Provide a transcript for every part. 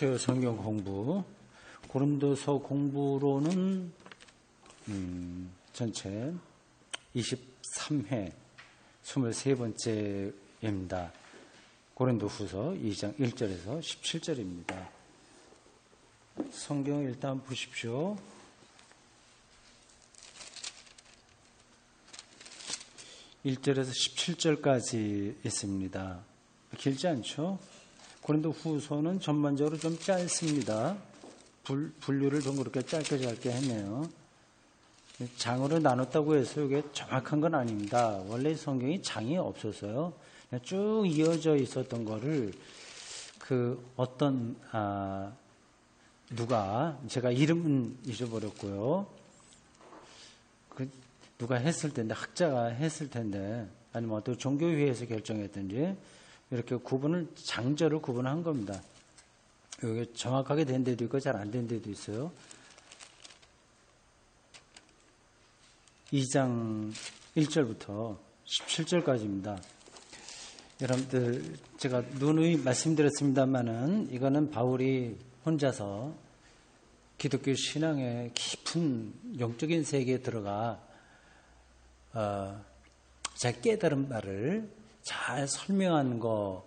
수요 성경 공부, 고린도서 공부로는 전체 23회 23번째입니다. 고린도후서 2장 1절에서 17절입니다. 성경 일단 보십시오. 1절에서 17절까지 있습니다. 길지 않죠? 고린도후서는 전반적으로 좀 짧습니다. 분류를 좀 그렇게 짧게 했네요. 장으로 나눴다고 해서 이게 정확한 건 아닙니다. 원래 성경이 장이 없어서요. 그냥 쭉 이어져 있었던 거를 누가, 제가 이름은 잊어버렸고요. 누가 했을 텐데, 학자가 했을 텐데, 아니면 어떤 종교회에서 결정했든지, 이렇게 장절을 구분한 겁니다. 이게 정확하게 된 데도 있고, 잘 안 된 데도 있어요. 2장 1절부터 17절까지입니다. 여러분들, 제가 누누이 말씀드렸습니다만은, 이거는 바울이 혼자서 기독교 신앙의 깊은 영적인 세계에 들어가 잘 깨달은 바를 잘 설명한 거는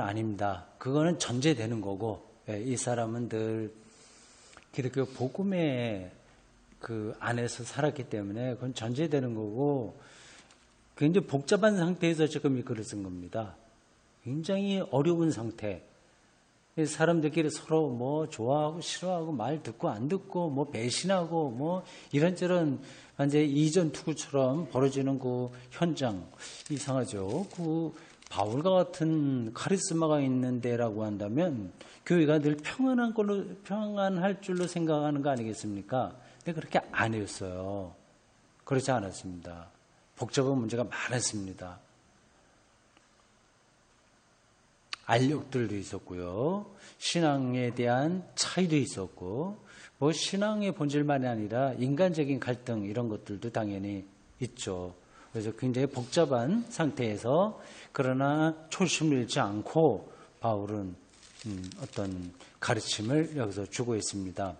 아닙니다. 그거는 전제되는 거고, 이 사람은 늘 기독교 복음의 그 안에서 살았기 때문에 그건 전제되는 거고, 굉장히 복잡한 상태에서 지금 이 글을 쓴 겁니다. 굉장히 어려운 상태. 사람들끼리 서로 뭐 좋아하고 싫어하고 말 듣고 안 듣고 뭐 배신하고 뭐 이런저런 완전히 이전 투구처럼 벌어지는 그 현장. 이상하죠. 그 바울과 같은 카리스마가 있는 데라고 한다면 교회가 늘 평안할 줄로 생각하는 거 아니겠습니까? 근데 그렇게 아니었어요. 그렇지 않았습니다. 복잡한 문제가 많았습니다. 알력들도 있었고요. 신앙에 대한 차이도 있었고, 뭐 신앙의 본질만이 아니라 인간적인 갈등 이런 것들도 당연히 있죠. 그래서 굉장히 복잡한 상태에서 그러나 초심을 잃지 않고 바울은 어떤 가르침을 여기서 주고 있습니다.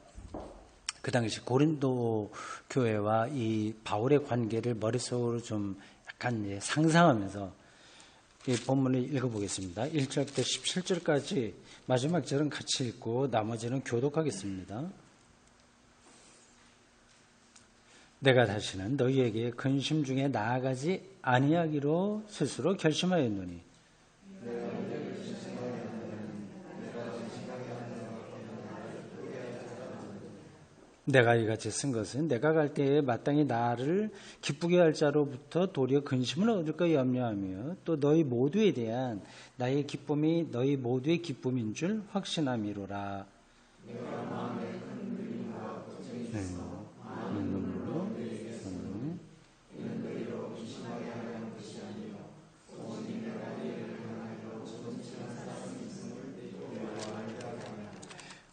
그 당시 고린도 교회와 이 바울의 관계를 머릿속으로 좀 약간 상상하면서 이 본문을 읽어보겠습니다. 1절부터 17절까지 마지막 절은 같이 읽고 나머지는 교독하겠습니다. 내가 다시는 너희에게 근심 중에 나아가지 아니하기로 스스로 결심하였노니 내가 이같이 쓴 것은 내가 갈 때에 마땅히 나를 기쁘게 할 자로부터 도리어 근심을 얻을까 염려하며 또 너희 모두에 대한 나의 기쁨이 너희 모두의 기쁨인 줄 확신함이로라.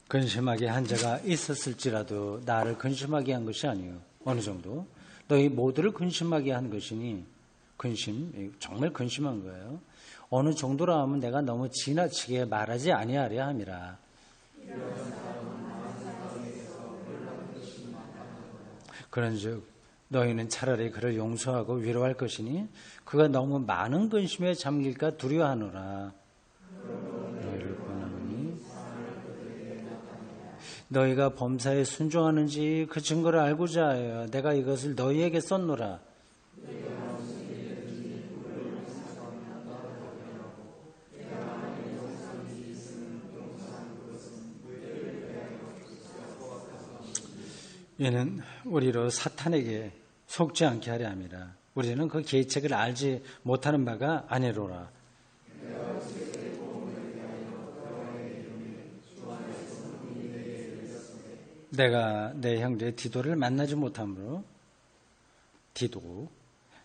근심하게 한 자가 있었을지라도 나를 근심하게 한 것이 아니요. 어느 정도? 너희 모두를 근심하게 한 것이니 정말 근심한 거예요. 어느 정도라 하면 내가 너무 지나치게 말하지 아니하려 함이라. 그런즉 너희는 차라리 그를 용서하고 위로할 것이니 그가 너무 많은 근심에 잠길까 두려워하노라. 너희가 범사에 순종하는지 그 증거를 알고자 하여 내가 이것을 너희에게 썼노라. 이는 우리로 사탄에게 속지 않게 하려 함이라. 우리는 그 계책을 알지 못하는 바가 아니로라. 내가 내 형제 디도를 만나지 못함으로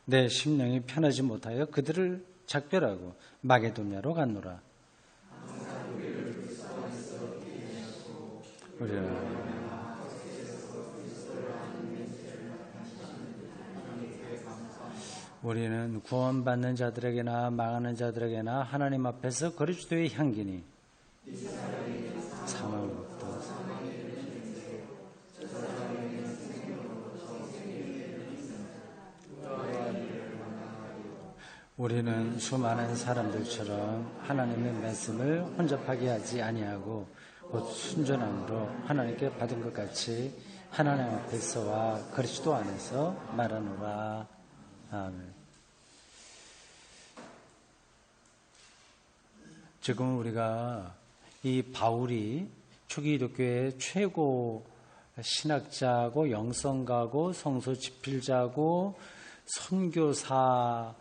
내 심령이 편하지 못하여 그들을 작별하고 마게도냐로 갔노라. 우리는 구원받는 자들에게나 망하는 자들에게나 하나님 앞에서 그리스도의 향기니 사망으로부터 우리는 수많은 사람들처럼 하나님의 말씀을 혼잡하게 하지 아니하고 곧 순전함으로 하나님께 받은 것 같이 하나님 앞에서와 그리스도 안에서 말하노라. 아멘. 지금 우리가 이 바울이 초기 기독교의 최고 신학자고 영성가고 성서 집필자고 선교사라고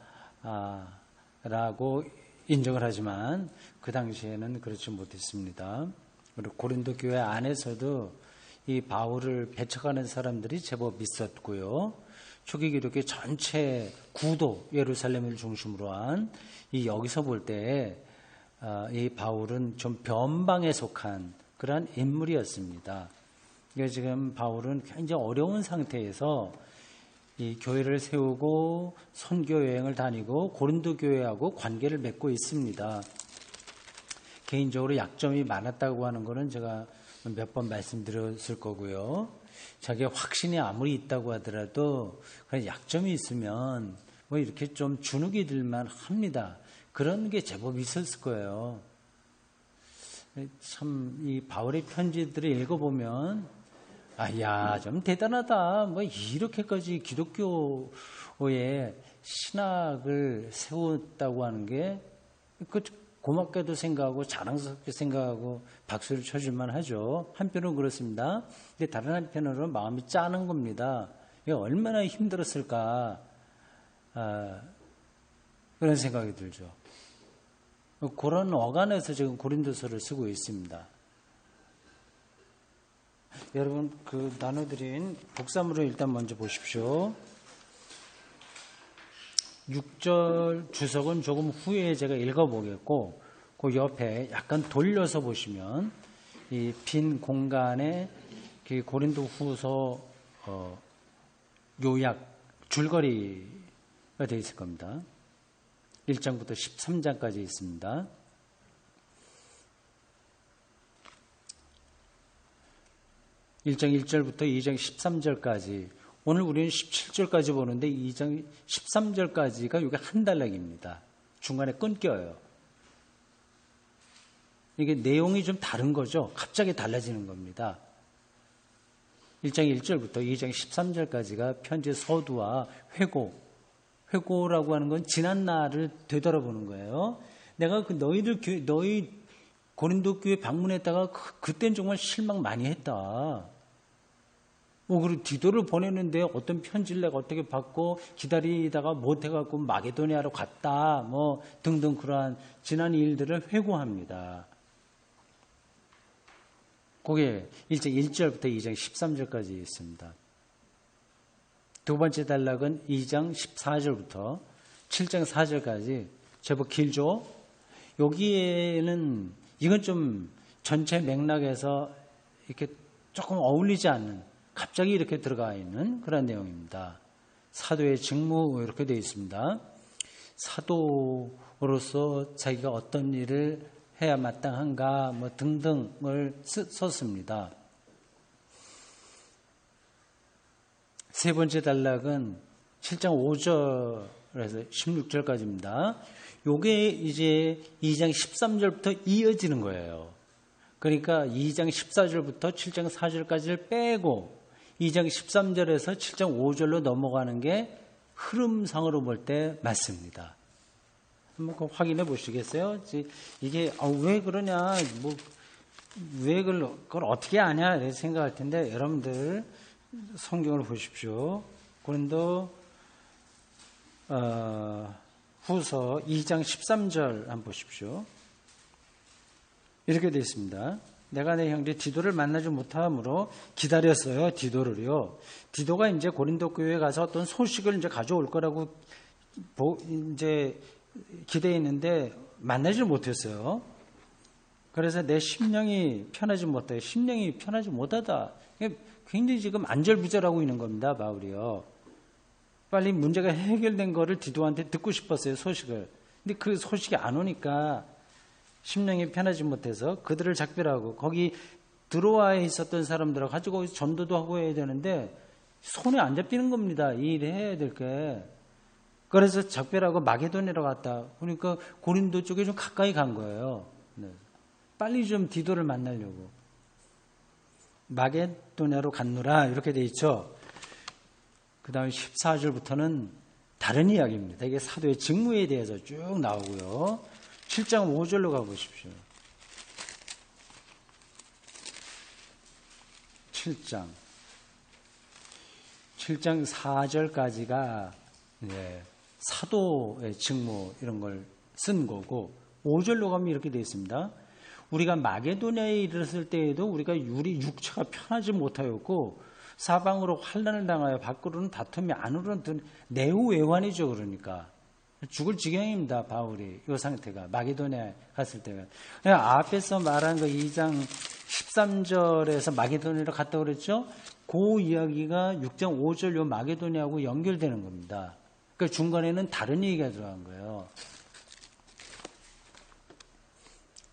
인정을 하지만 그 당시에는 그렇지 못했습니다. 그리고 고린도 교회 안에서도 이 바울을 배척하는 사람들이 제법 있었고요. 초기 기독교 전체 구도 예루살렘을 중심으로 한 이 여기서 볼 때 이 바울은 좀 변방에 속한 그러한 인물이었습니다. 그러니까 지금 바울은 굉장히 어려운 상태에서 이 교회를 세우고 선교 여행을 다니고 고린도 교회하고 관계를 맺고 있습니다. 개인적으로 약점이 많았다고 하는 것은 제가 몇 번 말씀드렸을 거고요. 자기의 확신이 아무리 있다고 하더라도 그런 약점이 있으면 뭐 이렇게 좀 주눅이 들만 합니다. 그런 게 제법 있었을 거예요. 참 이 바울의 편지들을 읽어보면 좀 대단하다. 뭐 이렇게까지 기독교의 신학을 세웠다고 하는 게 고맙게도 생각하고 자랑스럽게 생각하고 박수를 쳐줄만 하죠. 한편으로는 그렇습니다. 근데 다른 한편으로는 마음이 짠한 겁니다. 이게 얼마나 힘들었을까 그런 생각이 들죠. 그런 어간에서 지금 고린도서를 쓰고 있습니다. 여러분 나눠드린 복사물을 일단 먼저 보십시오. 6절 주석은 조금 후에 제가 읽어보겠고 그 옆에 약간 돌려서 보시면 이 빈 공간에 고린도 후서 요약 줄거리가 되어 있을 겁니다. 1장부터 13장까지 있습니다. 1장 1절부터 2장 13절까지 오늘 우리는 17절까지 보는데 2장 13절까지가 이게 한 단락입니다. 중간에 끊겨요. 이게 내용이 좀 다른 거죠. 갑자기 달라지는 겁니다. 1장 1절부터 2장 13절까지가 편지 서두와 회고라고 하는 건 지난 날을 되돌아보는 거예요. 내가 너희 고린도 교회 방문했다가 그때는 정말 실망 많이 했다. 그리고 디도를 보냈는데 어떤 편지를 내가 어떻게 받고 기다리다가 못해갖고 마게도니아로 갔다. 등등 그러한 지난 일들을 회고합니다. 그게 1장 1절부터 2장 13절까지 있습니다. 두 번째 단락은 2장 14절부터 7장 4절까지 제법 길죠. 여기에는 이건 좀 전체 맥락에서 이렇게 조금 어울리지 않는 갑자기 이렇게 들어가 있는 그런 내용입니다. 사도의 직무 이렇게 되어 있습니다. 사도로서 자기가 어떤 일을 해야 마땅한가 등등을 썼습니다. 세 번째 단락은 7장 5절에서 16절까지입니다. 요게 이제 2장 13절부터 이어지는 거예요. 그러니까 2장 14절부터 7장 4절까지를 빼고 2장 13절에서 7장 5절로 넘어가는 게 흐름상으로 볼 때 맞습니다. 한번 확인해 보시겠어요? 이게 왜 그러냐, 왜 그걸 어떻게 아냐 이렇게 생각할 텐데 여러분들 성경을 보십시오. 고린도 후서 2장 13절 한번 보십시오. 이렇게 되어 있습니다. 내가 내 형제 디도를 만나지 못함으로 기다렸어요. 디도를요. 디도가 이제 고린도 교회에 가서 어떤 소식을 이제 가져올 거라고 이제 기대했는데 만나지 못했어요. 그래서 내 심령이 편하지 못해. 심령이 편하지 못하다. 굉장히 지금 안절부절하고 있는 겁니다. 바울이요. 빨리 문제가 해결된 거를 디도한테 듣고 싶었어요, 소식을. 근데 그 소식이 안 오니까 심령이 편하지 못해서 그들을 작별하고 거기 들어와 있었던 사람들하고 가지고 전도도 하고 해야 되는데 손에 안 잡히는 겁니다. 이 일을 해야 될 게. 그래서 작별하고 마게도냐로 갔다. 그러니까 고린도 쪽에 좀 가까이 간 거예요. 네. 빨리 좀 디도를 만나려고. 마게도냐로 갔노라 이렇게 돼 있죠. 그 다음에 14절부터는 다른 이야기입니다. 이게 사도의 직무에 대해서 쭉 나오고요. 7장 5절로 가보십시오. 7장 4절까지가 사도의 직무 이런 걸 쓴 거고 5절로 가면 이렇게 되어 있습니다. 우리가 마게도냐에 이르렀을 때에도 우리가 우리 육체가 편하지 못하였고 사방으로 환난을 당하여 밖으로는 다툼이 안으로는 내후외환이죠. 그러니까 죽을 지경입니다. 바울이 이 상태가 마게도냐에 갔을 때가 앞에서 말한 그 2장 13절에서 마게도냐로 갔다 그랬죠. 그 이야기가 6장 5절 요 마게도냐하고 연결되는 겁니다. 그러니까 중간에는 다른 얘기가 들어간 거예요.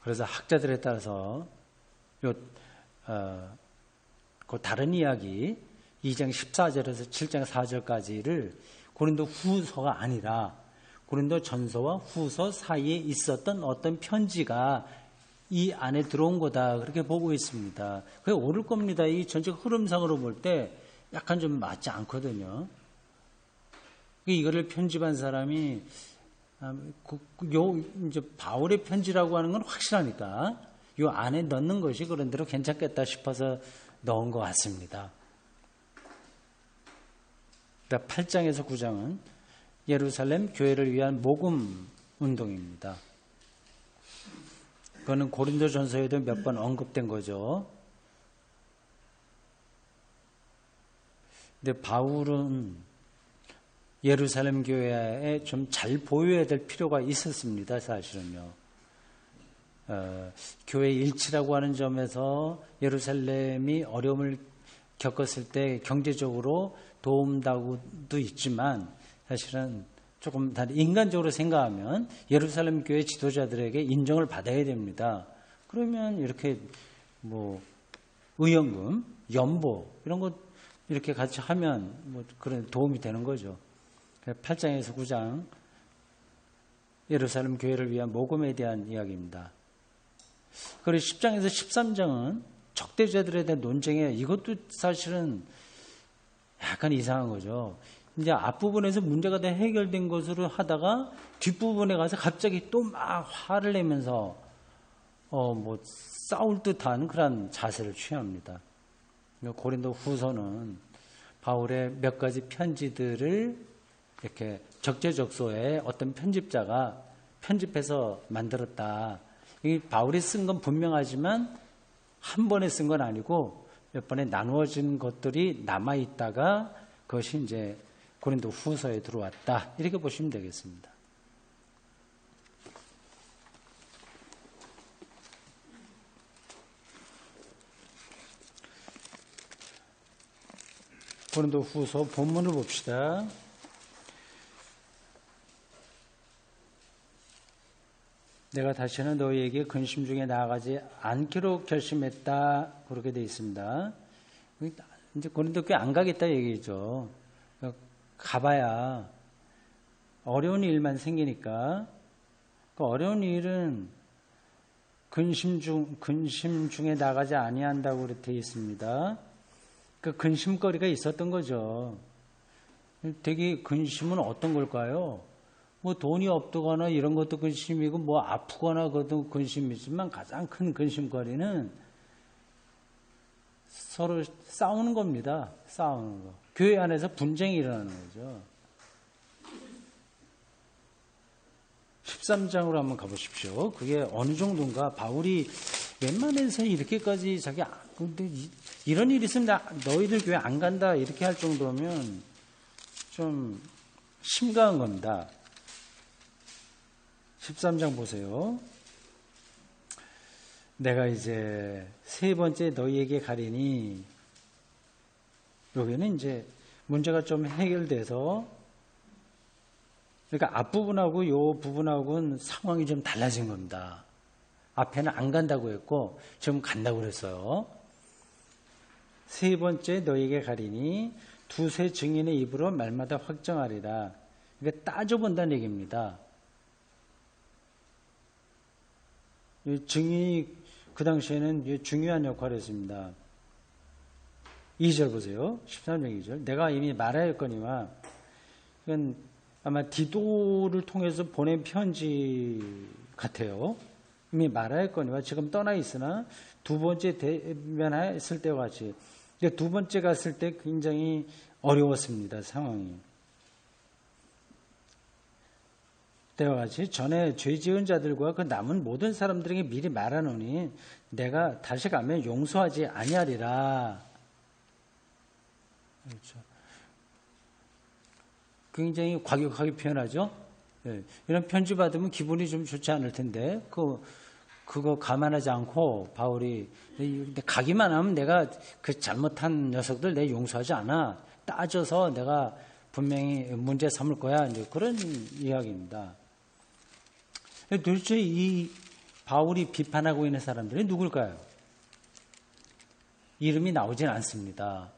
그래서 학자들에 따라서 그 다른 이야기 2장 14절에서 7장 4절까지를 고린도 후서가 아니라 고린도 전서와 후서 사이에 있었던 어떤 편지가 이 안에 들어온 거다 그렇게 보고 있습니다. 그게 옳을 겁니다. 이 전체 흐름상으로 볼 때 약간 좀 맞지 않거든요. 이거를 편집한 사람이 이제 바울의 편지라고 하는 건 확실하니까 이 안에 넣는 것이 그런 대로 괜찮겠다 싶어서 넣은 것 같습니다. 8장에서 9장은 예루살렘 교회를 위한 모금 운동입니다. 그거는 고린도 전서에도 몇 번 언급된 거죠. 근데 바울은 예루살렘 교회에 좀 잘 보여야 될 필요가 있었습니다. 사실은요. 교회 일치라고 하는 점에서 예루살렘이 어려움을 겪었을 때 경제적으로 도움다고도 있지만 사실은 조금 다른 인간적으로 생각하면 예루살렘 교회 지도자들에게 인정을 받아야 됩니다. 그러면 이렇게 뭐 의연금, 연보 이런 것 이렇게 같이 하면 뭐 그런 도움이 되는 거죠. 8장에서 9장 예루살렘 교회를 위한 모금에 대한 이야기입니다. 그리고 10장에서 13장은 적대자들에 대한 논쟁에 이것도 사실은 약간 이상한 거죠. 이제 앞부분에서 문제가 다 해결된 것으로 하다가 뒷부분에 가서 갑자기 또 막 화를 내면서 뭐 싸울 듯한 그런 자세를 취합니다. 고린도 후서는 바울의 몇 가지 편지들을 이렇게 적재적소에 어떤 편집자가 편집해서 만들었다. 이 바울이 쓴 건 분명하지만 한 번에 쓴 건 아니고 몇 번에 나누어진 것들이 남아있다가 그것이 이제 고린도 후서에 들어왔다. 이렇게 보시면 되겠습니다. 고린도 후서 본문을 봅시다. 내가 다시는 너희에게 근심 중에 나아가지 않기로 결심했다. 그렇게 되어 있습니다. 이제 고린도 교회 안 가겠다 얘기죠. 가봐야 어려운 일만 생기니까 그 어려운 일은 근심 중에 나가지 아니한다고 그렇게 되어 있습니다. 그 근심거리가 있었던 거죠. 되게 근심은 어떤 걸까요? 뭐 돈이 없거나 이런 것도 근심이고 뭐 아프거나 그것도 근심이지만 가장 큰 근심거리는 서로 싸우는 겁니다. 싸우는 거. 교회 안에서 분쟁이 일어나는 거죠. 13장으로 한번 가보십시오. 그게 어느 정도인가. 바울이 웬만해서 이렇게까지 자기 근데 이런 일이 있으면 너희들 교회 안 간다 이렇게 할 정도면 좀 심각한 겁니다. 13장 보세요. 내가 이제 세 번째 너희에게 가리니 여기는 이제 문제가 좀 해결돼서 그러니까 앞부분하고 요 부분하고는 상황이 좀 달라진 겁니다. 앞에는 안 간다고 했고 지금 간다고 그랬어요. 세 번째 너에게 가리니 두세 증인의 입으로 말마다 확정하리라. 그러니까 따져본다는 얘기입니다. 증인이 그 당시에는 중요한 역할을 했습니다. 2절 보세요. 13장 2절. 내가 이미 말하였거니와 이건 아마 디도를 통해서 보낸 편지 같아요. 이미 말하였거니와 지금 떠나 있으나 두 번째 대면했을 때와 같이 두 번째 갔을 때 굉장히 어려웠습니다. 상황이. 때와 같이 전에 죄 지은 자들과 그 남은 모든 사람들에게 미리 말하노니 내가 다시 가면 용서하지 아니하리라. 그렇죠. 굉장히 과격하게 표현하죠. 네. 이런 편지 받으면 기분이 좀 좋지 않을 텐데 그거 감안하지 않고 바울이 가기만 하면 내가 그 잘못한 녀석들 내가 용서하지 않아. 따져서 내가 분명히 문제 삼을 거야. 이제 그런 이야기입니다. 도대체 이 바울이 비판하고 있는 사람들이 누굴까요? 이름이 나오진 않습니다.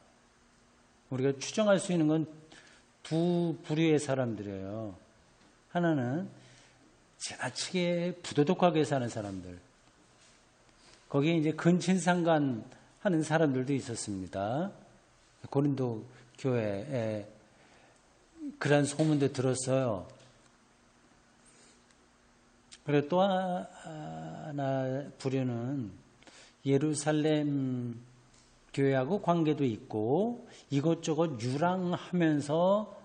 우리가 추정할 수 있는 건 두 부류의 사람들이에요. 하나는 지나치게 부도덕하게 사는 사람들. 거기에 이제 근친상간 하는 사람들도 있었습니다. 고린도 교회에 그런 소문도 들었어요. 그리고 또 하나 부류는 예루살렘 교회하고 관계도 있고 이것저것 유랑하면서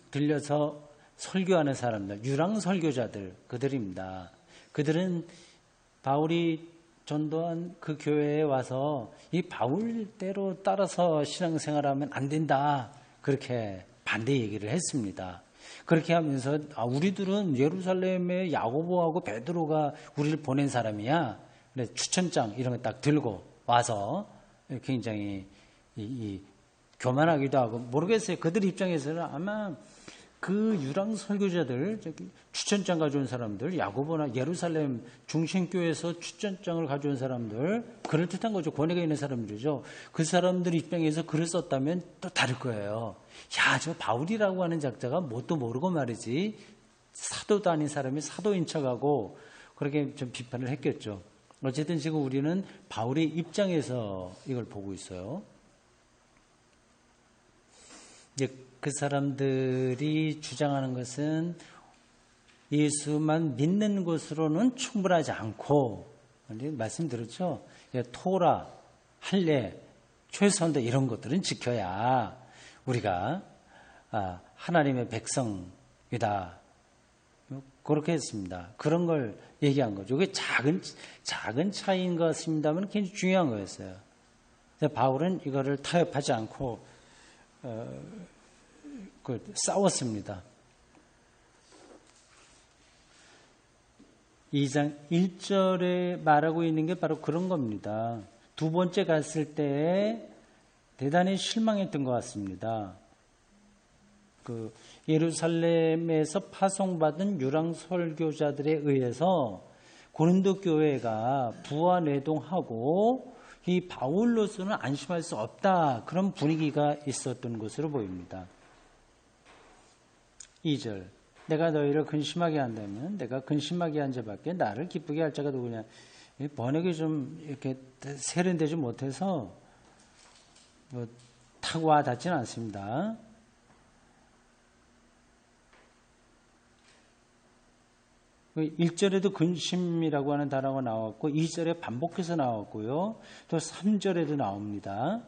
들려서 설교하는 사람들, 유랑 설교자들 그들입니다. 그들은 바울이 전도한 그 교회에 와서 이 바울대로 따라서 신앙생활하면 안 된다 그렇게 반대 얘기를 했습니다. 그렇게 하면서 우리들은 예루살렘에 야고보하고 베드로가 우리를 보낸 사람이야. 그래서 추천장 이런 거 딱 들고 와서 굉장히 교만하기도 하고 모르겠어요. 그들 입장에서는 아마 그 유랑 설교자들, 추천장 가져온 사람들, 야고보나 예루살렘 중심교회에서 추천장을 가져온 사람들, 그럴듯한 거죠. 권위가 있는 사람들이죠. 그 사람들 입장에서 글을 썼다면 또 다를 거예요. 야, 저 바울이라고 하는 작자가 뭣도 모르고 말이지. 사도도 아닌 사람이 사도인 척하고 그렇게 좀 비판을 했겠죠. 어쨌든 지금 우리는 바울의 입장에서 이걸 보고 있어요. 이제 그 사람들이 주장하는 것은 예수만 믿는 것으로는 충분하지 않고, 말씀드렸죠? 토라, 할례, 최소한도 이런 것들은 지켜야 우리가 하나님의 백성이다. 그렇게 했습니다. 그런 걸 얘기한 거죠. 그게 작은 차이인 것 같습니다만 굉장히 중요한 거였어요. 바울은 이거를 타협하지 않고 싸웠습니다. 2장 1절에 말하고 있는 게 바로 그런 겁니다. 두 번째 갔을 때 대단히 실망했던 것 같습니다. 예루살렘에서 파송받은 유랑 설교자들에 의해서 고린도 교회가 부활내동하고 이 바울로서는 안심할 수 없다. 그런 분위기가 있었던 것으로 보입니다. 2절. 내가 너희를 근심하게 한다면 내가 근심하게 한 자밖에 나를 기쁘게 할 자가 누구냐. 번역이 좀 이렇게 세련되지 못해서 타고 와 닿지는 않습니다. 1절에도 근심이라고 하는 단어가 나왔고 2절에 반복해서 나왔고요. 또 3절에도 나옵니다.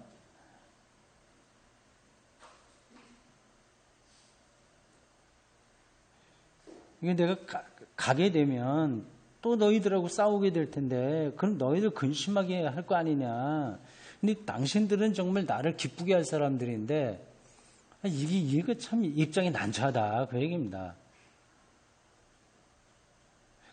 이게 내가 가게 되면 또 너희들하고 싸우게 될 텐데 그럼 너희들 근심하게 할 거 아니냐. 근데 당신들은 정말 나를 기쁘게 할 사람들인데 이게 참 입장이 난처하다. 그 얘기입니다.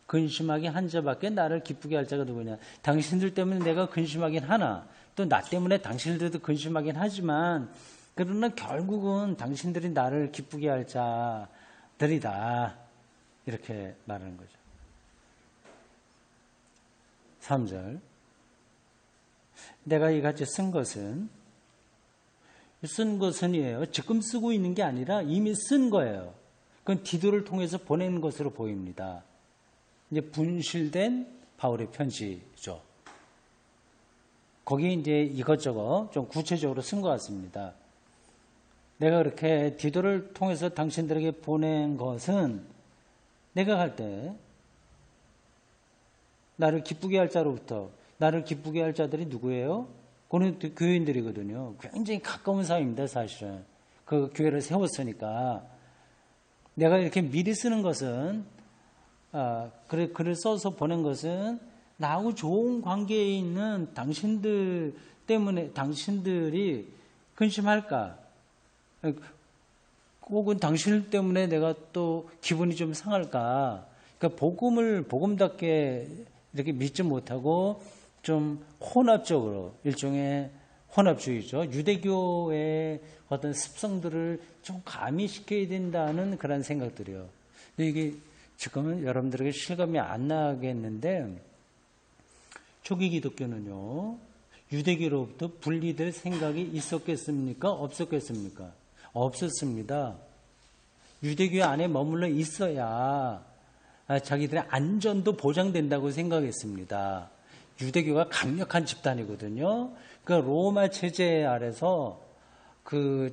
근심하게 한 자밖에 나를 기쁘게 할 자가 누구냐. 당신들 때문에 내가 근심하긴 하나 또 나 때문에 당신들도 근심하긴 하지만 그러나 결국은 당신들이 나를 기쁘게 할 자들이다. 이렇게 말하는 거죠. 3절. 내가 이같이 쓴 것은이에요. 지금 쓰고 있는 게 아니라 이미 쓴 거예요. 그건 디도를 통해서 보낸 것으로 보입니다. 이제 분실된 바울의 편지죠. 거기에 이제 이것저것 좀 구체적으로 쓴 것 같습니다. 내가 그렇게 디도를 통해서 당신들에게 보낸 것은 내가 갈 때 나를 기쁘게 할 자로부터, 나를 기쁘게 할 자들이 누구예요? 고린도 교인들이거든요. 굉장히 가까운 사이입니다, 사실은. 그 교회를 세웠으니까. 내가 이렇게 미리 쓰는 것은, 글을 써서 보낸 것은 나하고 좋은 관계에 있는 당신들 때문에, 당신들이 근심할까? 혹은 당신 때문에 내가 또 기분이 좀 상할까? 그러니까 복음답게 이렇게 믿지 못하고 좀 혼합적으로, 일종의 혼합주의죠. 유대교의 어떤 습성들을 좀 가미시켜야 된다는 그런 생각들이요. 근데 이게 지금은 여러분들에게 실감이 안 나겠는데, 초기 기독교는요, 유대교로부터 분리될 생각이 있었겠습니까? 없었겠습니까? 없었습니다. 유대교 안에 머물러 있어야 자기들의 안전도 보장된다고 생각했습니다. 유대교가 강력한 집단이거든요. 그러니까 로마 체제 아래서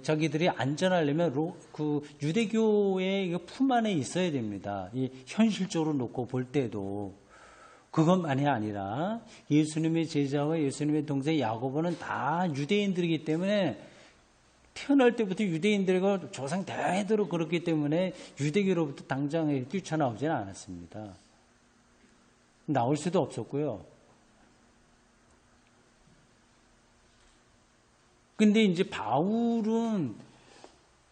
자기들이 안전하려면 유대교의 품 안에 있어야 됩니다. 이 현실적으로 놓고 볼 때도. 그것만이 아니라 예수님의 제자와 예수님의 동생 야고보는 다 유대인들이기 때문에 태어날 때부터 유대인들과 조상 대대로 그렇기 때문에 유대교로부터 당장 뛰쳐나오지는 않았습니다. 나올 수도 없었고요. 근데 이제 바울은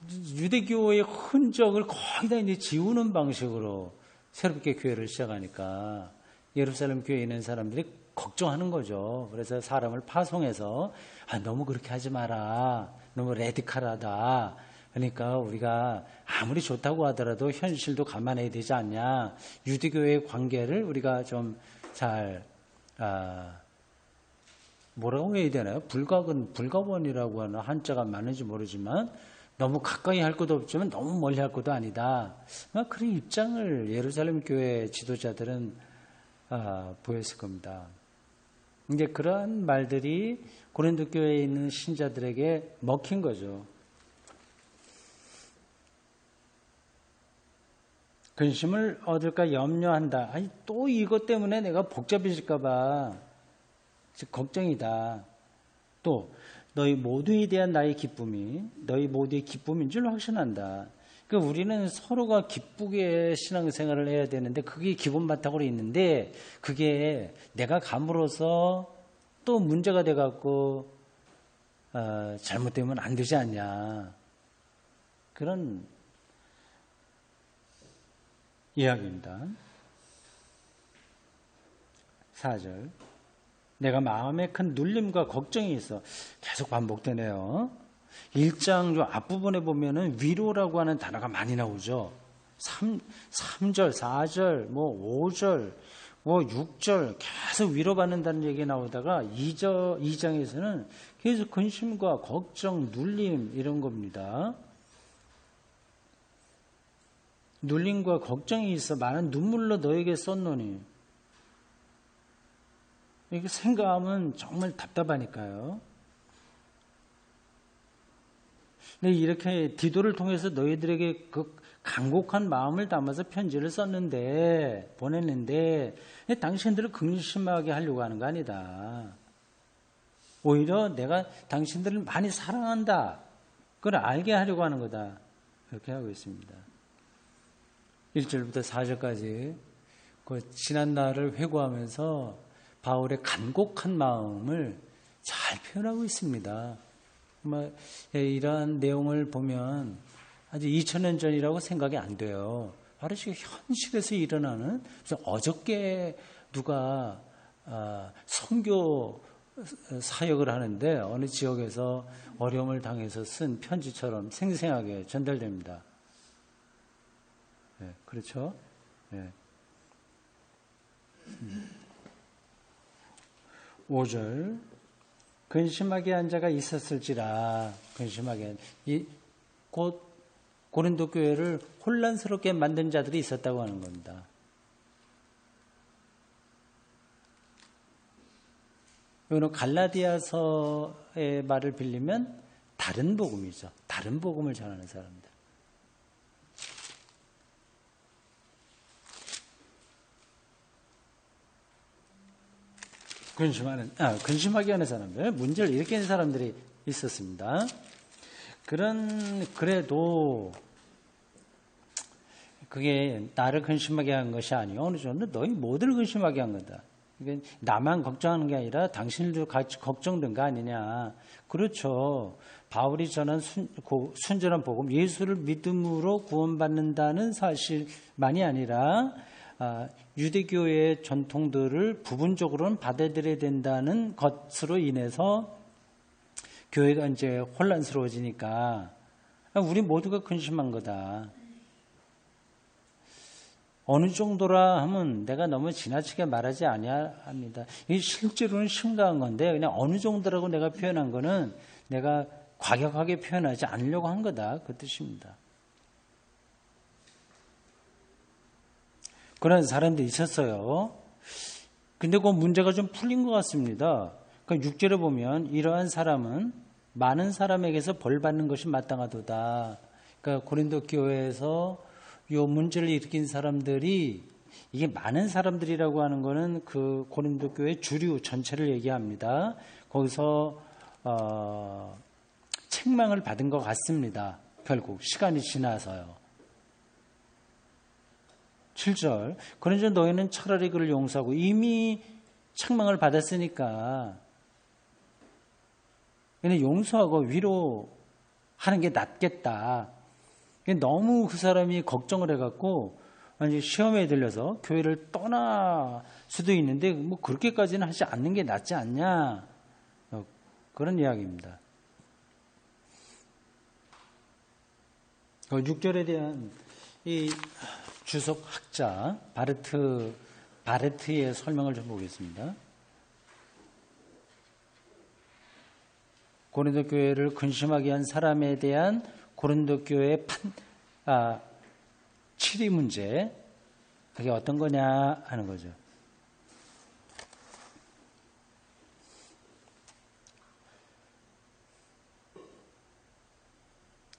유대교의 흔적을 거의 다 이제 지우는 방식으로 새롭게 교회를 시작하니까 예루살렘 교회에 있는 사람들이 걱정하는 거죠. 그래서 사람을 파송해서 너무 그렇게 하지 마라. 너무 레디컬하다. 그러니까 우리가 아무리 좋다고 하더라도 현실도 감안해야 되지 않냐. 유대교의 관계를 우리가 좀 잘 뭐라고 해야 되나요? 불가원이라고 하는 한자가 맞는지 모르지만 너무 가까이 할 것도 없지만 너무 멀리 할 것도 아니다. 그런 입장을 예루살렘 교회 지도자들은 보였을 겁니다. 이제 그러한 말들이 고린도 교회에 있는 신자들에게 먹힌 거죠. 근심을 얻을까 염려한다. 아니, 또 이것 때문에 내가 복잡해질까 봐 걱정이다. 또 너희 모두에 대한 나의 기쁨이 너희 모두의 기쁨인 줄 확신한다. 그러니까 우리는 서로가 기쁘게 신앙생활을 해야 되는데 그게 기본 바탕으로 있는데 그게 내가 감으로써 또 문제가 돼갖고 잘못되면 안 되지 않냐. 그런 이야기입니다. 4절. 내가 마음에 큰 눌림과 걱정이 있어. 계속 반복되네요. 1장 앞부분에 보면은 위로라고 하는 단어가 많이 나오죠. 3절, 4절, 5절, 6절 계속 위로받는다는 얘기 나오다가 2장에서는 계속 근심과 걱정, 눌림 이런 겁니다. 눌림과 걱정이 있어 많은 눈물로 너에게 썼노니. 이게 생각하면 정말 답답하니까요. 근데 이렇게 디도를 통해서 너희들에게 그 간곡한 마음을 담아서 편지를 썼는데, 보냈는데, 당신들을 근심하게 하려고 하는 거 아니다. 오히려 내가 당신들을 많이 사랑한다. 그걸 알게 하려고 하는 거다. 그렇게 하고 있습니다. 1절부터 4절까지 그 지난 날을 회고하면서 바울의 간곡한 마음을 잘 표현하고 있습니다. 이러한 내용을 보면 아주 2000년 전이라고 생각이 안 돼요. 바로 지금 현실에서 일어나는, 어저께 누가 선교 사역을 하는데 어느 지역에서 어려움을 당해서 쓴 편지처럼 생생하게 전달됩니다. 네, 그렇죠? 네. 5절 근심하게 한 자가 있었을지라 근심하게 곧 고린도 교회를 혼란스럽게 만든 자들이 있었다고 하는 겁니다. 이거는 갈라디아서의 말을 빌리면 다른 복음이죠. 다른 복음을 전하는 사람들. 근심하게 하는 사람들, 문제를 일으키는 사람들이 있었습니다. 그래도 그게 나를 근심하게 한 것이 아니요. 어느 정도 너희 모두를 근심하게 한 거다. 나만 걱정하는 게 아니라 당신들도 같이 걱정된 거 아니냐. 그렇죠. 바울이 전한 순전한 복음, 예수를 믿음으로 구원받는다는 사실만이 아니라 유대교의 전통들을 부분적으로는 받아들여야 된다는 것으로 인해서 교회가 이제 혼란스러워지니까 우리 모두가 근심한 거다. 어느 정도라 하면 내가 너무 지나치게 말하지 아니합니다. 이게 실제로는 심각한 건데 그냥 어느 정도라고 내가 표현한 거는 내가 과격하게 표현하지 않으려고 한 거다. 그 뜻입니다. 그런 사람들이 있었어요. 근데 그 문제가 좀 풀린 것 같습니다. 그러니까 6절에 보면 이러한 사람은 많은 사람에게서 벌 받는 것이 마땅하도다. 그러니까 고린도 교회에서 이 문제를 일으킨 사람들이 이게 많은 사람들이라고 하는 거는 그 고린도 교회 주류 전체를 얘기합니다. 거기서 책망을 받은 것 같습니다. 결국 시간이 지나서요. 7절 그러나 너희는 차라리 그를 용서하고 이미 책망을 받았으니까 그냥 용서하고 위로하는 게 낫겠다. 너무 그 사람이 걱정을 해갖고 시험에 들려서 교회를 떠날 수도 있는데 뭐 그렇게까지는 하지 않는 게 낫지 않냐. 그런 이야기입니다. 6절에 대한 이 주석 학자 바르트의 설명을 좀 보겠습니다. 고린도 교회를 근심하게 한 사람에 대한 고린도 교회의 치리 문제, 그게 어떤 거냐 하는 거죠.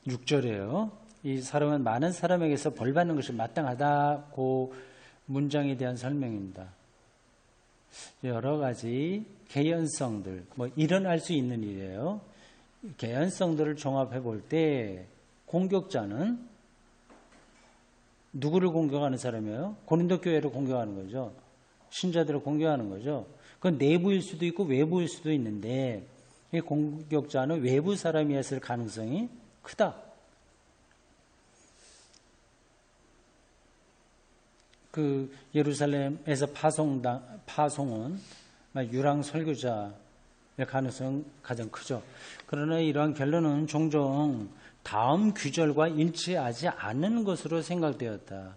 (6절이에요) 이 사람은 많은 사람에게서 벌 받는 것이 마땅하다고 문장에 대한 설명입니다. 여러 가지 개연성들, 일어날 수 있는 일이에요. 개연성들을 종합해 볼 때 공격자는 누구를 공격하는 사람이에요? 고린도 교회를 공격하는 거죠. 신자들을 공격하는 거죠. 그건 내부일 수도 있고 외부일 수도 있는데 이 공격자는 외부 사람이었을 가능성이 크다. 그 예루살렘에서 파송은 유랑 설교자의 가능성은 가장 크죠. 그러나 이러한 결론은 종종 다음 규절과 일치하지 않는 것으로 생각되었다.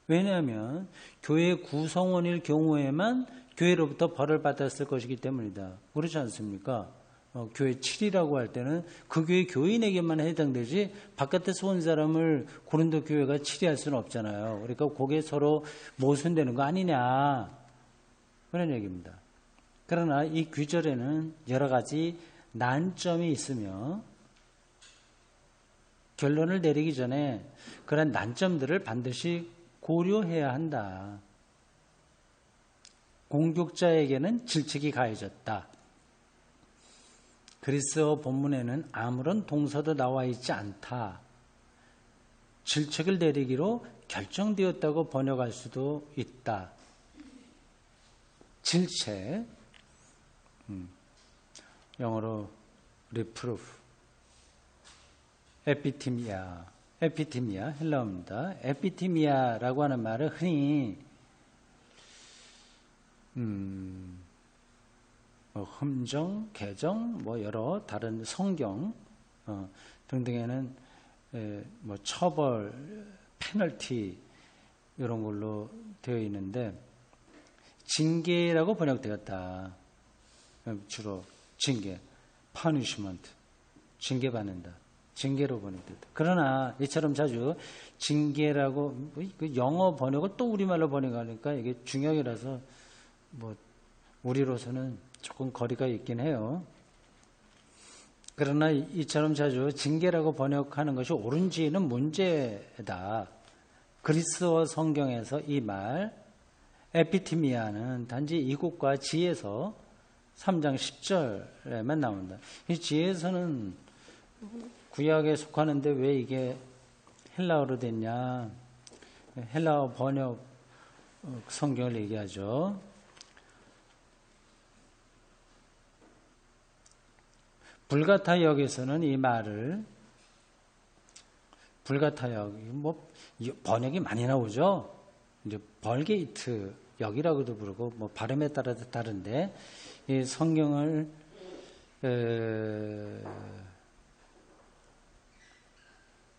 왜냐하면 교회 구성원일 경우에만 교회로부터 벌을 받았을 것이기 때문이다. 그렇지 않습니까? 교회 7이라고 할 때는 그 교회 교인에게만 해당되지 바깥에서 온 사람을 고린도 교회가 7이 할 수는 없잖아요. 그러니까 그게 서로 모순되는 거 아니냐 그런 얘기입니다. 그러나 이 규절에는 여러 가지 난점이 있으며 결론을 내리기 전에 그런 난점들을 반드시 고려해야 한다. 공격자에게는 질책이 가해졌다. 그리스어 본문에는 아무런 동사도 나와 있지 않다. 질책을 내리기로 결정되었다고 번역할 수도 있다. 질책, 영어로 reproof, 에피티미아, 헬라어입니다. 에피티미아라고 하는 말은 흔히 뭐 흠정, 개정, 뭐 여러 다른 성경 등등에는 뭐 처벌, 페널티 이런 걸로 되어 있는데 징계라고 번역되었다. 주로 징계, punishment, 징계받는다. 징계로 번역됐다. 그러나 이처럼 자주 징계라고 그 영어 번역을 또 우리말로 번역하니까 이게 중역이라서 뭐 우리로서는 조금 거리가 있긴 해요. 그러나 이처럼 자주 징계라고 번역하는 것이 옳은지는 문제다. 그리스어 성경에서 이 말 에피티미아는 단지 이곳과 지에서 3장 10절에만 나온다. 이 지에서는 구약에 속하는데 왜 이게 헬라어로 됐냐? 헬라어 번역 성경을 얘기하죠. 불가타역에서는 이 말을 불가타역 뭐 번역이 많이 나오죠. 이제 벌게이트 역이라고도 부르고 뭐 발음에 따라 다른데 이 성경을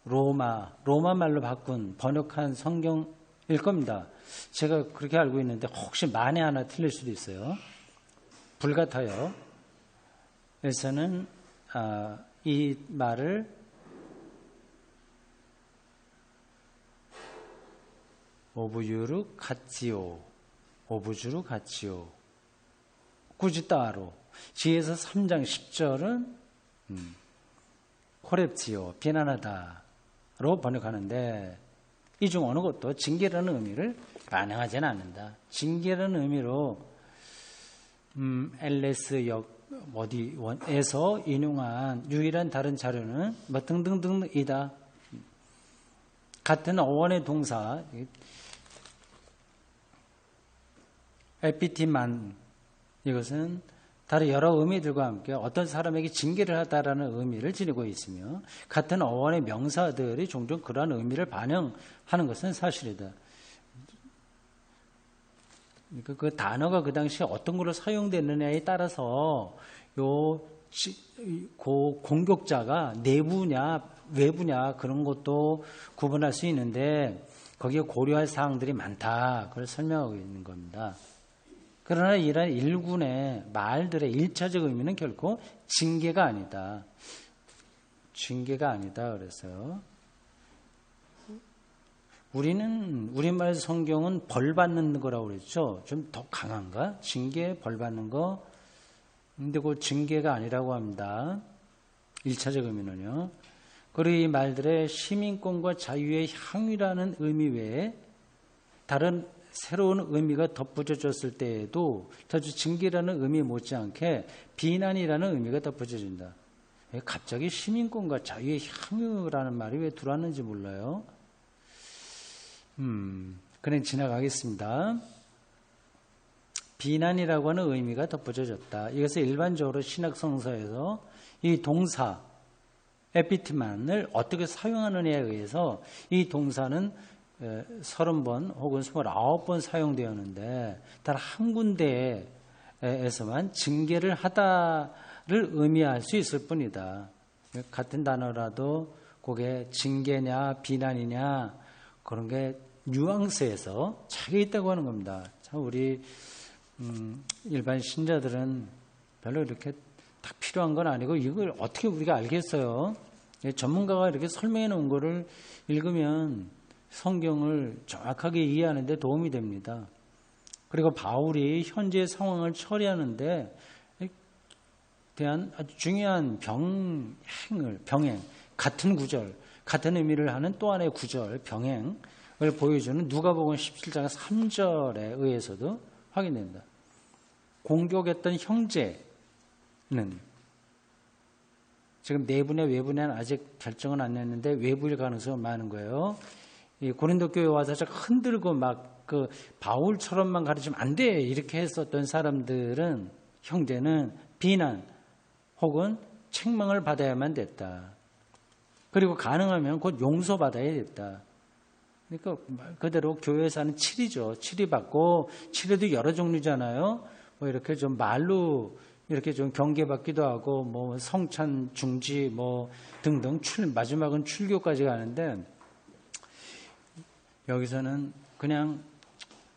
로마 말로 바꾼 번역한 성경일 겁니다. 제가 그렇게 알고 있는데 혹시 만에 하나 틀릴 수도 있어요. 불가타역에서는 이 말을 오브주르 가치오 꾸지따로 지에서 3장 10절은 코렙지오 비난하다로 번역하는데 이 중 어느 것도 징계라는 의미를 반영하지는 않는다. 징계라는 의미로 LS 역 어디에서 인용한 유일한 다른 자료는 뭐 등등등이다. 같은 어원의 동사 에피티만 이것은 다른 여러 의미들과 함께 어떤 사람에게 징계를 하다라는 의미를 지니고 있으며 같은 어원의 명사들이 종종 그러한 의미를 반영하는 것은 사실이다. 그러니까 그 단어가 그 당시에 어떤 걸로 사용됐느냐에 따라서 공격자가 내부냐 외부냐 그런 것도 구분할 수 있는데 거기에 고려할 사항들이 많다. 그걸 설명하고 있는 겁니다. 그러나 이러한 일군의 말들의 일차적 의미는 결코 징계가 아니다. 징계가 아니다. 그래서 우리말 성경은 벌 받는 거라고 그랬죠. 좀 더 강한가? 징계, 벌 받는 거. 근데 그 징계가 아니라고 합니다. 일차적 의미는요. 그리고 이 말들의 시민권과 자유의 향유라는 의미 외에 다른 새로운 의미가 덧붙여졌을 때에도 자주 징계라는 의미 못지않게 비난이라는 의미가 덧붙여진다. 갑자기 시민권과 자유의 향유라는 말이 왜 들어왔는지 몰라요. 그냥 지나가겠습니다. 비난이라고 하는 의미가 덧붙여졌다. 이것을 일반적으로 신학성서에서 이 동사 에피티만을 어떻게 사용하느냐에 의해서 이 동사는 30번 혹은 29번 사용되었는데 단 한 군데에서만 징계를 하다를 의미할 수 있을 뿐이다. 같은 단어라도 그게 징계냐 비난이냐 그런 게 뉘앙스에서 차이가 있다고 하는 겁니다. 참 우리 일반 신자들은 별로 이렇게 딱 필요한 건 아니고 이걸 어떻게 우리가 알겠어요? 전문가가 이렇게 설명해 놓은 거를 읽으면 성경을 정확하게 이해하는 데 도움이 됩니다. 그리고 바울이 현재 상황을 처리하는 데 대한 아주 중요한 병행, 같은 구절, 같은 의미를 하는 또 하나의 구절, 병행을 보여주는 누가복음 17장 3절에 의해서도 확인됩니다. 공격했던 형제는 지금 내부냐 외부냐는 아직 결정은 안 냈는데 외부일 가능성이 많은 거예요. 이 고린도 교회 와서 흔들고 막 그 바울처럼만 가르치면 안 돼 이렇게 했었던 사람들은 형제는 비난 혹은 책망을 받아야만 됐다. 그리고 가능하면 곧 용서받아야 됐다. 그러니까 말 그대로 교회에서 하는 치리죠. 치리 받고 치리도 여러 종류잖아요. 뭐 이렇게 좀 말로 이렇게 좀 경계받기도 하고 뭐 성찬, 중지 뭐 등등 마지막은 출교까지 가는데 여기서는 그냥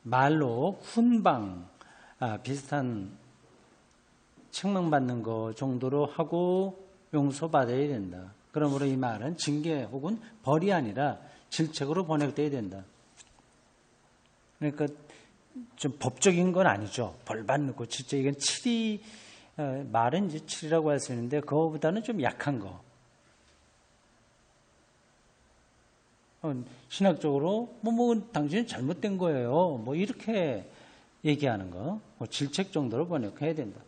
말로 훈방 비슷한 책망받는 거 정도로 하고 용서받아야 된다. 그러므로 이 말은 징계 혹은 벌이 아니라 질책으로 번역돼야 된다. 그러니까 좀 법적인 건 아니죠. 벌 받는 거 진짜 이건 말은 이제 7이라고 할 수 있는데 그거보다는 좀 약한 거. 신학적으로 당신이 잘못된 거예요. 뭐 이렇게 얘기하는 거, 질책 정도로 번역해야 된다.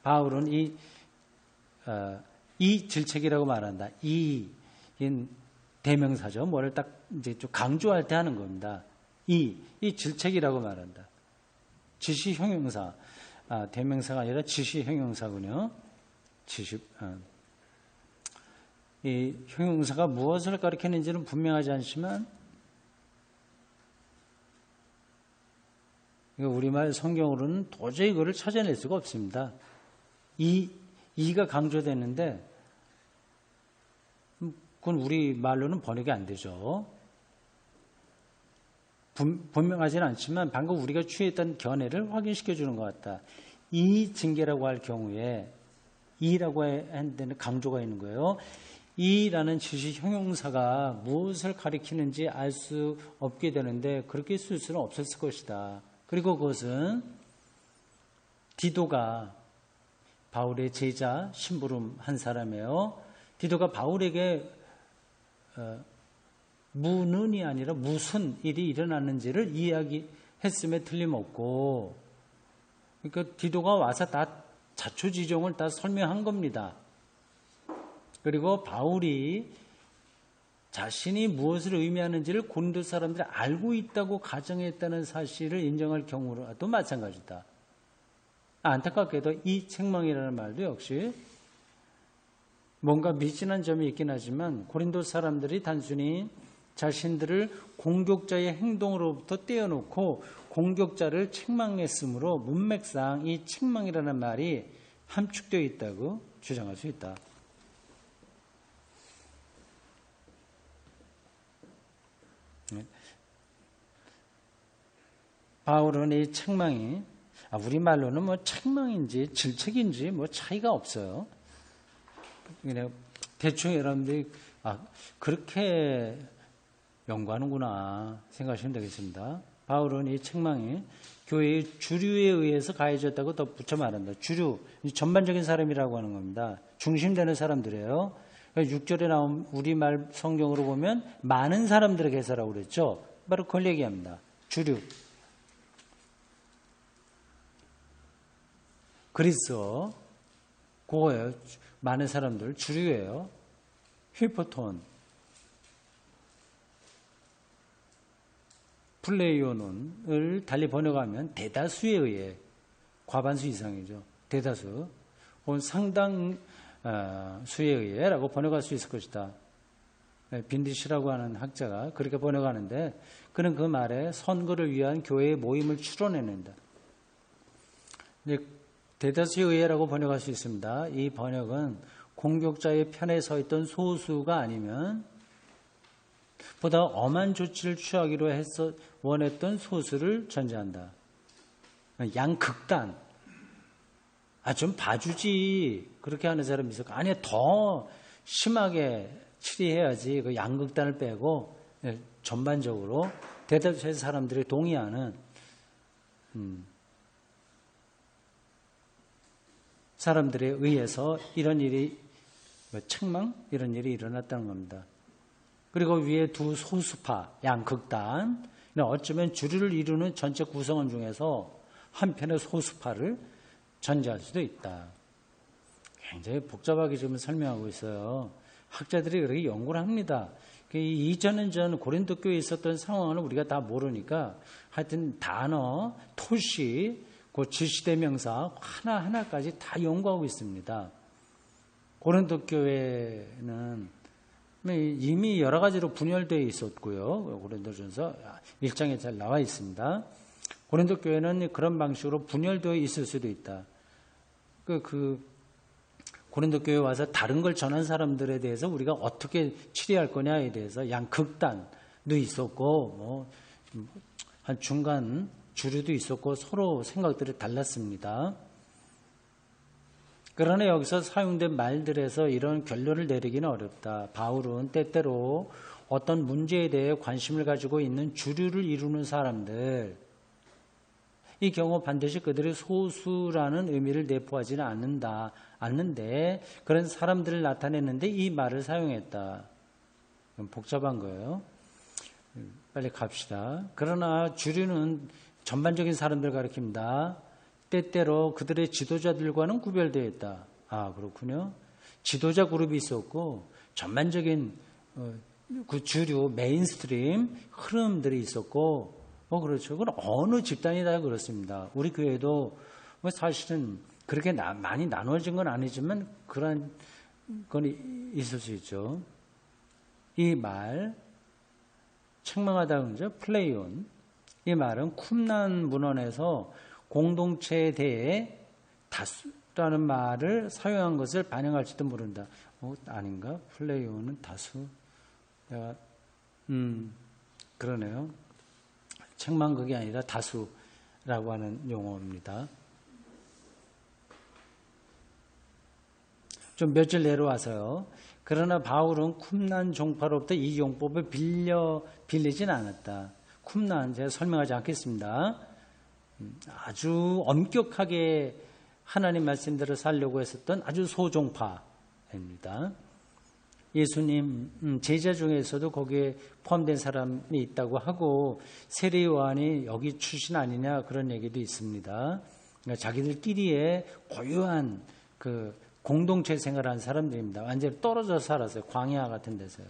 바울은 이 질책이라고 말한다. 이 대명사죠. 뭐를 딱 이제 좀 강조할 때 하는 겁니다. 이 질책이라고 말한다. 지시 형용사, 대명사가 아니라 지시 형용사군요. 이 형용사가 무엇을 가리키는지는 분명하지 않지만 우리말 성경으로는 도저히 그걸 찾아낼 수가 없습니다. 이가 강조되는데 그건 우리 말로는 번역이 안 되죠. 분명하지는 않지만 방금 우리가 취했던 견해를 확인시켜 주는 것 같다. 이 징계라고 할 경우에 이라고 하는 데는 강조가 있는 거예요. 이라는 지시 형용사가 무엇을 가리키는지 알 수 없게 되는데 그렇게 쓸 수는 없었을 것이다. 그리고 그것은 디도가 바울의 제자 심부름 한 사람이에요. 디도가 바울에게 무는이 아니라 무슨 일이 일어났는지를 이야기했음에 틀림없고, 그러니까 디도가 와서 다 자초지종을 다 설명한 겁니다. 그리고 바울이 자신이 무엇을 의미하는지를 고린도 사람들이 알고 있다고 가정했다는 사실을 인정할 경우라도 마찬가지다. 안타깝게도 이 책망이라는 말도 역시 뭔가 미진한 점이 있긴 하지만 고린도 사람들이 단순히 자신들을 공격자의 행동으로부터 떼어놓고 공격자를 책망했으므로 문맥상 이 책망이라는 말이 함축되어 있다고 주장할 수 있다. 바울은 이 책망이 우리말로는 뭐 책망인지 질책인지 뭐 차이가 없어요. 그냥 대충 여러분들이 그렇게 연구하는구나 생각하시면 되겠습니다. 바울은 이 책망이 교회의 주류에 의해서 가해졌다고 덧붙여 말한다. 주류, 전반적인 사람이라고 하는 겁니다. 중심되는 사람들이에요. 6절에 나온 우리말 성경으로 보면 많은 사람들의 개사라고 그랬죠. 바로 그걸 얘기합니다. 주류. 그리스어, 그거예요. 많은 사람들, 주류예요. 휘포톤, 플레이오논을 달리 번역하면 대다수에 의해, 과반수 이상이죠. 대다수, 혹은 상당 수에 의해 라고 번역할 수 있을 것이다. 빈디시라고 하는 학자가 그렇게 번역하는데 그는 그 말에 선거를 위한 교회의 모임을 추론해낸다. 대다수에 의해라고 번역할 수 있습니다. 이 번역은 공격자의 편에 서 있던 소수가 아니면 보다 엄한 조치를 취하기로 원했던 소수를 전제한다. 양극단. 좀 봐주지. 그렇게 하는 사람이 있을까? 아니, 더 심하게 처리해야지. 그 양극단을 빼고 전반적으로 대다수의 사람들이 동의하는 사람들에 의해서 이런 일이 책망 이런 일이 일어났다는 겁니다. 그리고 위에 두 소수파 양극단 어쩌면 주류를 이루는 전체 구성원 중에서 한편의 소수파를 전제할 수도 있다. 굉장히 복잡하게 지금 설명하고 있어요. 학자들이 그렇게 연구를 합니다. 2000년 전 고린도 교회에 있었던 상황을 우리가 다 모르니까 하여튼 단어, 토시, 그 지시대명사 하나하나까지 다 연구하고 있습니다. 고린도 교회는 이미 여러 가지로 분열되어 있었고요. 고린도전서 1장에 잘 나와 있습니다. 고린도 교회는 그런 방식으로 분열되어 있을 수도 있다. 고린도 교회 와서 다른 걸 전한 사람들에 대해서 우리가 어떻게 치료할 거냐에 대해서 양극단도 있었고 한 중간 주류도 있었고 서로 생각들이 달랐습니다. 그러나 여기서 사용된 말들에서 이런 결론을 내리기는 어렵다. 바울은 때때로 어떤 문제에 대해 관심을 가지고 있는 주류를 이루는 사람들, 이 경우 반드시 그들이 소수라는 의미를 내포하지는 않는데 그런 사람들을 나타내는데 이 말을 사용했다. 복잡한 거예요. 빨리 갑시다. 그러나 주류는 전반적인 사람들을 가리킵니다. 때때로 그들의 지도자들과는 구별되어 있다. 아, 그렇군요. 지도자 그룹이 있었고 전반적인 그 주류 메인스트림 흐름들이 있었고 그렇죠. 그건 어느 집단이 다 그렇습니다. 우리 교회도 사실은 그렇게 많이 나눠진 건 아니지만 그런 건 있을 수 있죠. 이 말 책망하다 그러죠. 플레이온. 이 말은 쿰난 문헌에서 공동체에 대해 다수라는 말을 사용한 것을 반영할지도 모른다. 아닌가? 플레이온은 다수. 내가 그러네요. 책망극이 아니라 다수라고 하는 용어입니다. 좀 몇 줄 내려와서요. 그러나 바울은 쿰난 종파로부터 이 용법을 빌리진 않았다. 쿰난 제가 설명하지 않겠습니다. 아주 엄격하게 하나님 말씀대로 살려고 했었던 아주 소종파입니다. 예수님 제자 중에서도 거기에 포함된 사람이 있다고 하고 세례 요한이 여기 출신 아니냐 그런 얘기도 있습니다. 그러니까 자기들끼리의 고유한 그 공동체 생활하는 사람들입니다. 완전히 떨어져 살았어요. 광야 같은 데서요.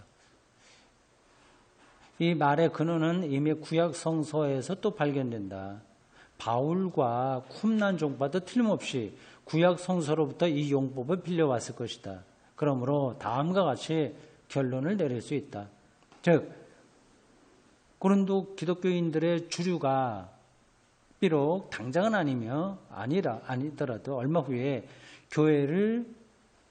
이 말의 근원은 이미 구약 성서에서 또 발견된다. 바울과 쿰난 종파도 틀림없이 구약 성서로부터 이 용법을 빌려왔을 것이다. 그러므로 다음과 같이 결론을 내릴 수 있다. 즉 고린도 기독교인들의 주류가 비록 당장은 아니더라도 얼마 후에 교회를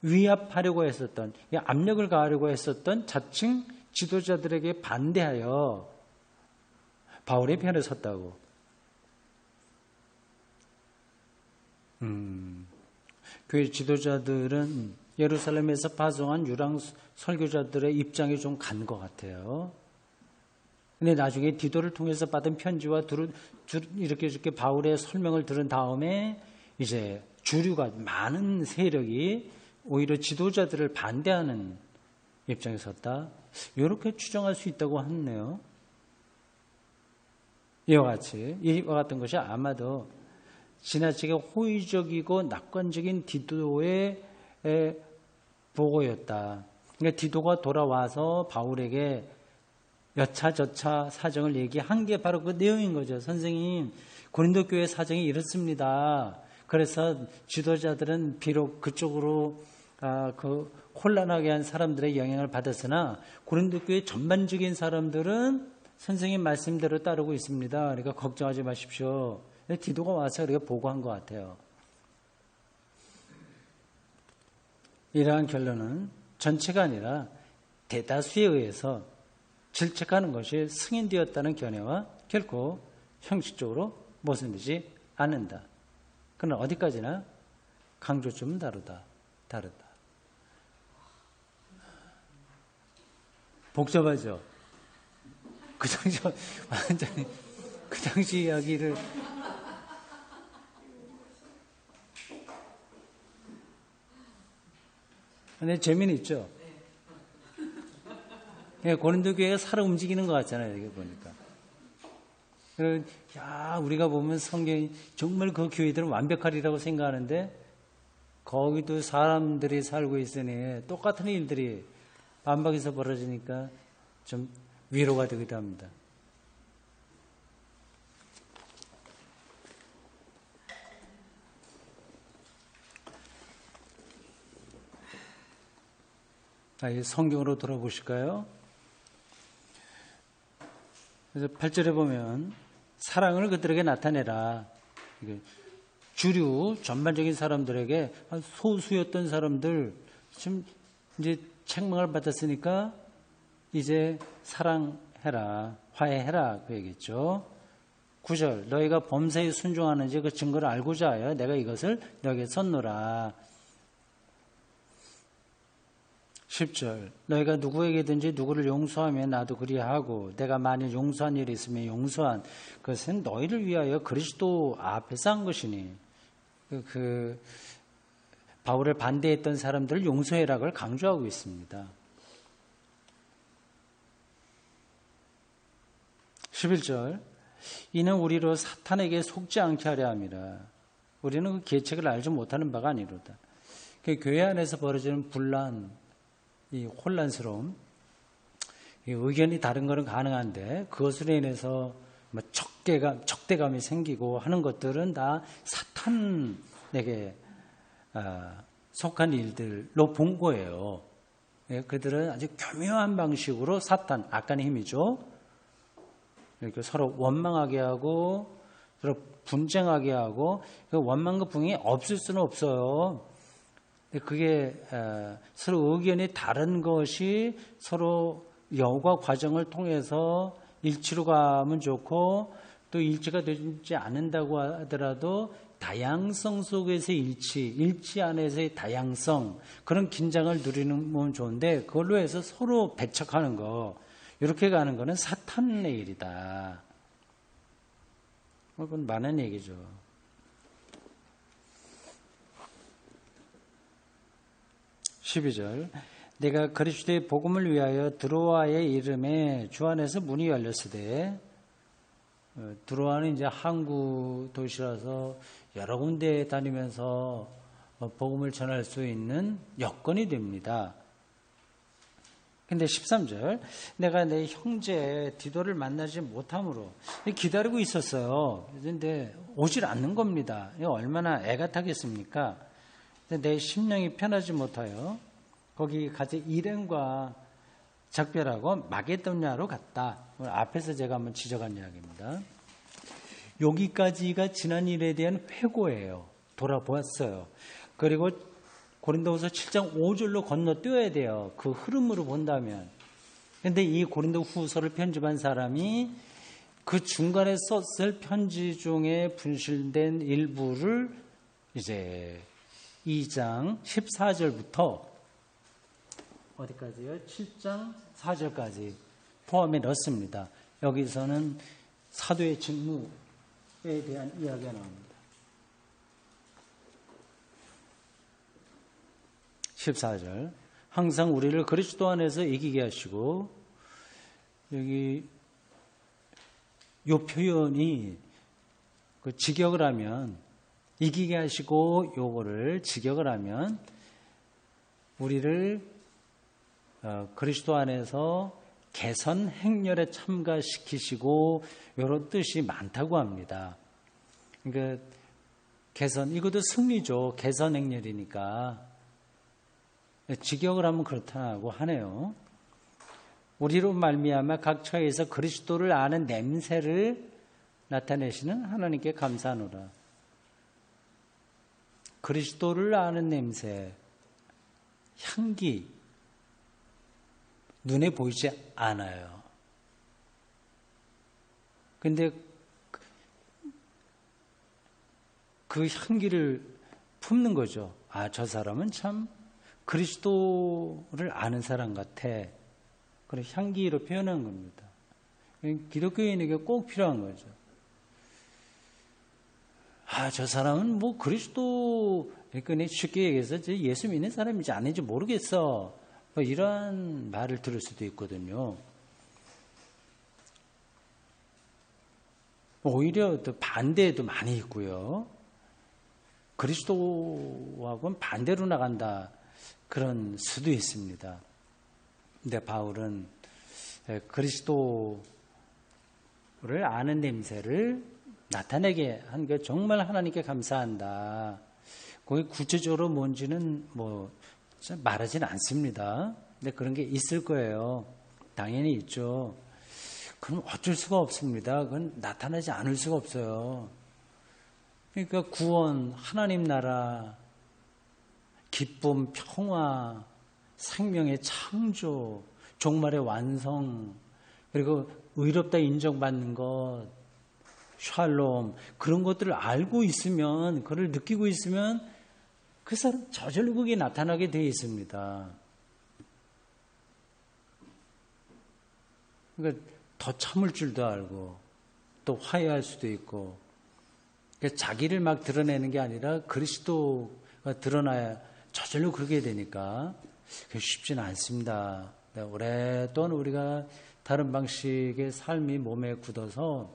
위압하려고 했었던, 압력을 가하려고 했었던 자칭 지도자들에게 반대하여 바울의 편에 섰다고. 교회 지도자들은 예루살렘에서 파송한 유랑 설교자들의 입장이 좀 간 것 같아요. 근데 나중에 디도를 통해서 받은 편지와 이렇게 바울의 설명을 들은 다음에 이제 주류가 많은 세력이 오히려 지도자들을 반대하는 입장에 섰다. 이렇게 추정할 수 있다고 하네요. 이와 같은 것이 아마도 지나치게 호의적이고 낙관적인 디도의 보고였다. 그러니까 디도가 돌아와서 바울에게 여차저차 사정을 얘기한 게 바로 그 내용인 거죠. 선생님, 고린도 교회 사정이 이렇습니다. 그래서 지도자들은 비록 그쪽으로 혼란하게 한 사람들의 영향을 받았으나 고린도 교회 전반적인 사람들은 선생님 말씀대로 따르고 있습니다. 그러니까 걱정하지 마십시오. 디도가 와서 그렇게 보고한 것 같아요. 이러한 결론은 전체가 아니라 대다수에 의해서 질책하는 것이 승인되었다는 견해와 결코 형식적으로 모순되지 않는다. 그러나 어디까지나 강조점은 다르다. 복잡하죠? 완전히 그 당시 이야기를 근데 재미는 있죠? 고린도 교회가 살아 움직이는 것 같잖아요, 여기 보니까. 우리가 보면 성경이 정말 그 교회들은 완벽하리라고 생각하는데 거기도 사람들이 살고 있으니 똑같은 일들이 반박에서 벌어지니까 좀 위로가 되기도 합니다. 성경으로 돌아보실까요? 그래서 8절에 보면 사랑을 그들에게 나타내라. 주류 전반적인 사람들에게 소수였던 사람들 지금 이제 책망을 받았으니까 이제 사랑해라, 화해해라 그 얘기죠. 9절 너희가 범사에 순종하는지 그 증거를 알고자 하여 내가 이것을 너에게 썼노라. 10절 너희가 누구에게든지 누구를 용서하면 나도 그리하고 내가 만일 용서한 일이 있으면 용서한 그것은 너희를 위하여 그리스도 앞에서 한 것이니 바울을 반대했던 사람들을 용서해라 걸 강조하고 있습니다. 11절 이는 우리로 사탄에게 속지 않게 하려 함이라. 우리는 그 계책을 알지 못하는 바가 아니로다. 교회 안에서 벌어지는 분란, 이 혼란스러움, 이 의견이 다른 것은 가능한데 그것으로 인해서 적대감이 생기고 하는 것들은 다 사탄에게 속한 일들로 본 거예요. 그들은 아주 교묘한 방식으로 사탄, 악간의 힘이죠. 이렇게 서로 원망하게 하고 서로 분쟁하게 하고 원망과 분이 없을 수는 없어요. 그게 서로 의견이 다른 것이 서로 여과 과정을 통해서 일치로 가면 좋고 또 일치가 되지 않는다고 하더라도 다양성 속에서 일치 안에서의 다양성 그런 긴장을 누리는 건 좋은데 그걸로 해서 서로 배척하는 거 이렇게 가는 거는 사탄의 일이다. 그건 많은 얘기죠. 12절 내가 그리스도의 복음을 위하여 드로아의 이름에 주 안에서 문이 열렸으되 드로아는 이제 항구 도시라서 여러 군데 다니면서 복음을 전할 수 있는 여건이 됩니다. 근데 13절 내가 내 형제 디도를 만나지 못함으로 기다리고 있었어요. 그런데 오질 않는 겁니다. 얼마나 애가 타겠습니까? 내 심령이 편하지 못하여 거기 가서 일행과 작별하고 마게도냐로 갔다. 앞에서 제가 한번 지적한 이야기입니다. 여기까지가 지난 일에 대한 회고예요. 돌아보았어요. 그리고 고린도후서 7장 5절로 건너뛰어야 돼요. 그 흐름으로 본다면. 그런데 이 고린도후서를 편집한 사람이 그 중간에 썼을 편지 중에 분실된 일부를 이제 2장 14절부터 어디까지요? 7장 4절까지 포함해 넣습니다. 여기서는 사도의 직무에 대한 이야기가 나옵니다. 14절 항상 우리를 그리스도 안에서 이기게 하시고 여기 요 표현이 그 직역을 하면 이기게 하시고 요거를 직역을 하면 우리를 그리스도 안에서 개선 행렬에 참가시키시고 이런 뜻이 많다고 합니다. 그러니까 개선 이것도 승리죠. 개선 행렬이니까 직역을 하면 그렇다고 하네요. 우리로 말미암아 각 처에서 그리스도를 아는 냄새를 나타내시는 하나님께 감사하노라. 그리스도를 아는 냄새, 향기, 눈에 보이지 않아요. 근데 그 향기를 품는 거죠. 아, 저 사람은 참 그리스도를 아는 사람 같아. 그런 향기로 표현한 겁니다. 기독교인에게 꼭 필요한 거죠. 아, 저 사람은 뭐 그리스도, 그러니까 쉽게 얘기해서 예수 믿는 사람인지 아닌지 모르겠어. 뭐 이런 말을 들을 수도 있거든요. 오히려 또 반대도 많이 있고요. 그리스도하고는 반대로 나간다. 그런 수도 있습니다. 근데 바울은 그리스도를 아는 냄새를 나타내게 한 게 정말 하나님께 감사한다. 거기 구체적으로 뭔지는 뭐 말하지는 않습니다. 근데 그런 게 있을 거예요. 당연히 있죠. 그럼 어쩔 수가 없습니다. 그건 나타나지 않을 수가 없어요. 그러니까 구원, 하나님 나라, 기쁨, 평화, 생명의 창조, 종말의 완성, 그리고 의롭다 인정받는 것, 샬롬, 그런 것들을 알고 있으면, 그걸 느끼고 있으면 그 사람 저절로 그게 나타나게 되어 있습니다. 그러니까 더 참을 줄도 알고 또 화해할 수도 있고, 그러니까 자기를 막 드러내는 게 아니라 그리스도가 드러나야 저절로 그러게 되니까 그게 쉽지는 않습니다. 오랫동안 우리가 다른 방식의 삶이 몸에 굳어서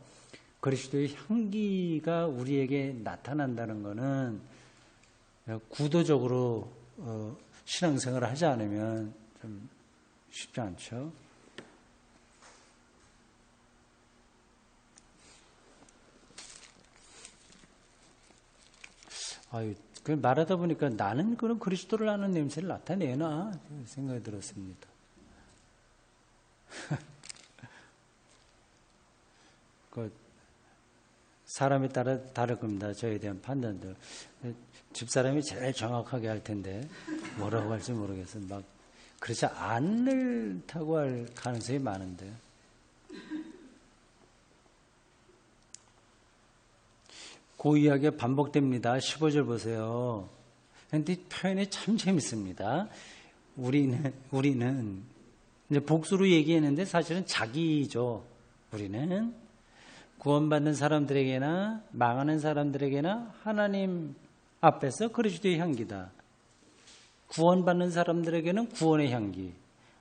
그리스도의 향기가 우리에게 나타난다는 것은 구도적으로 신앙생활을 하지 않으면 좀 쉽지 않죠. 그 말하다 보니까 나는 그런 그리스도를 아는 냄새를 나타내나 생각이 들었습니다. 그 사람에 따라 다를 겁니다. 저에 대한 판단도. 집사람이 제일 정확하게 할 텐데 뭐라고 할지 모르겠어요. 막 그렇지 않다고 할 가능성이 많은데. 그 이야기가 반복됩니다. 15절 보세요. 그런데 표현이 참 재밌습니다. 우리는 이제 복수로 얘기했는데 사실은 자기죠. 우리는 구원받는 사람들에게나 망하는 사람들에게나 하나님 앞에서 그리스도의 향기다. 구원받는 사람들에게는 구원의 향기,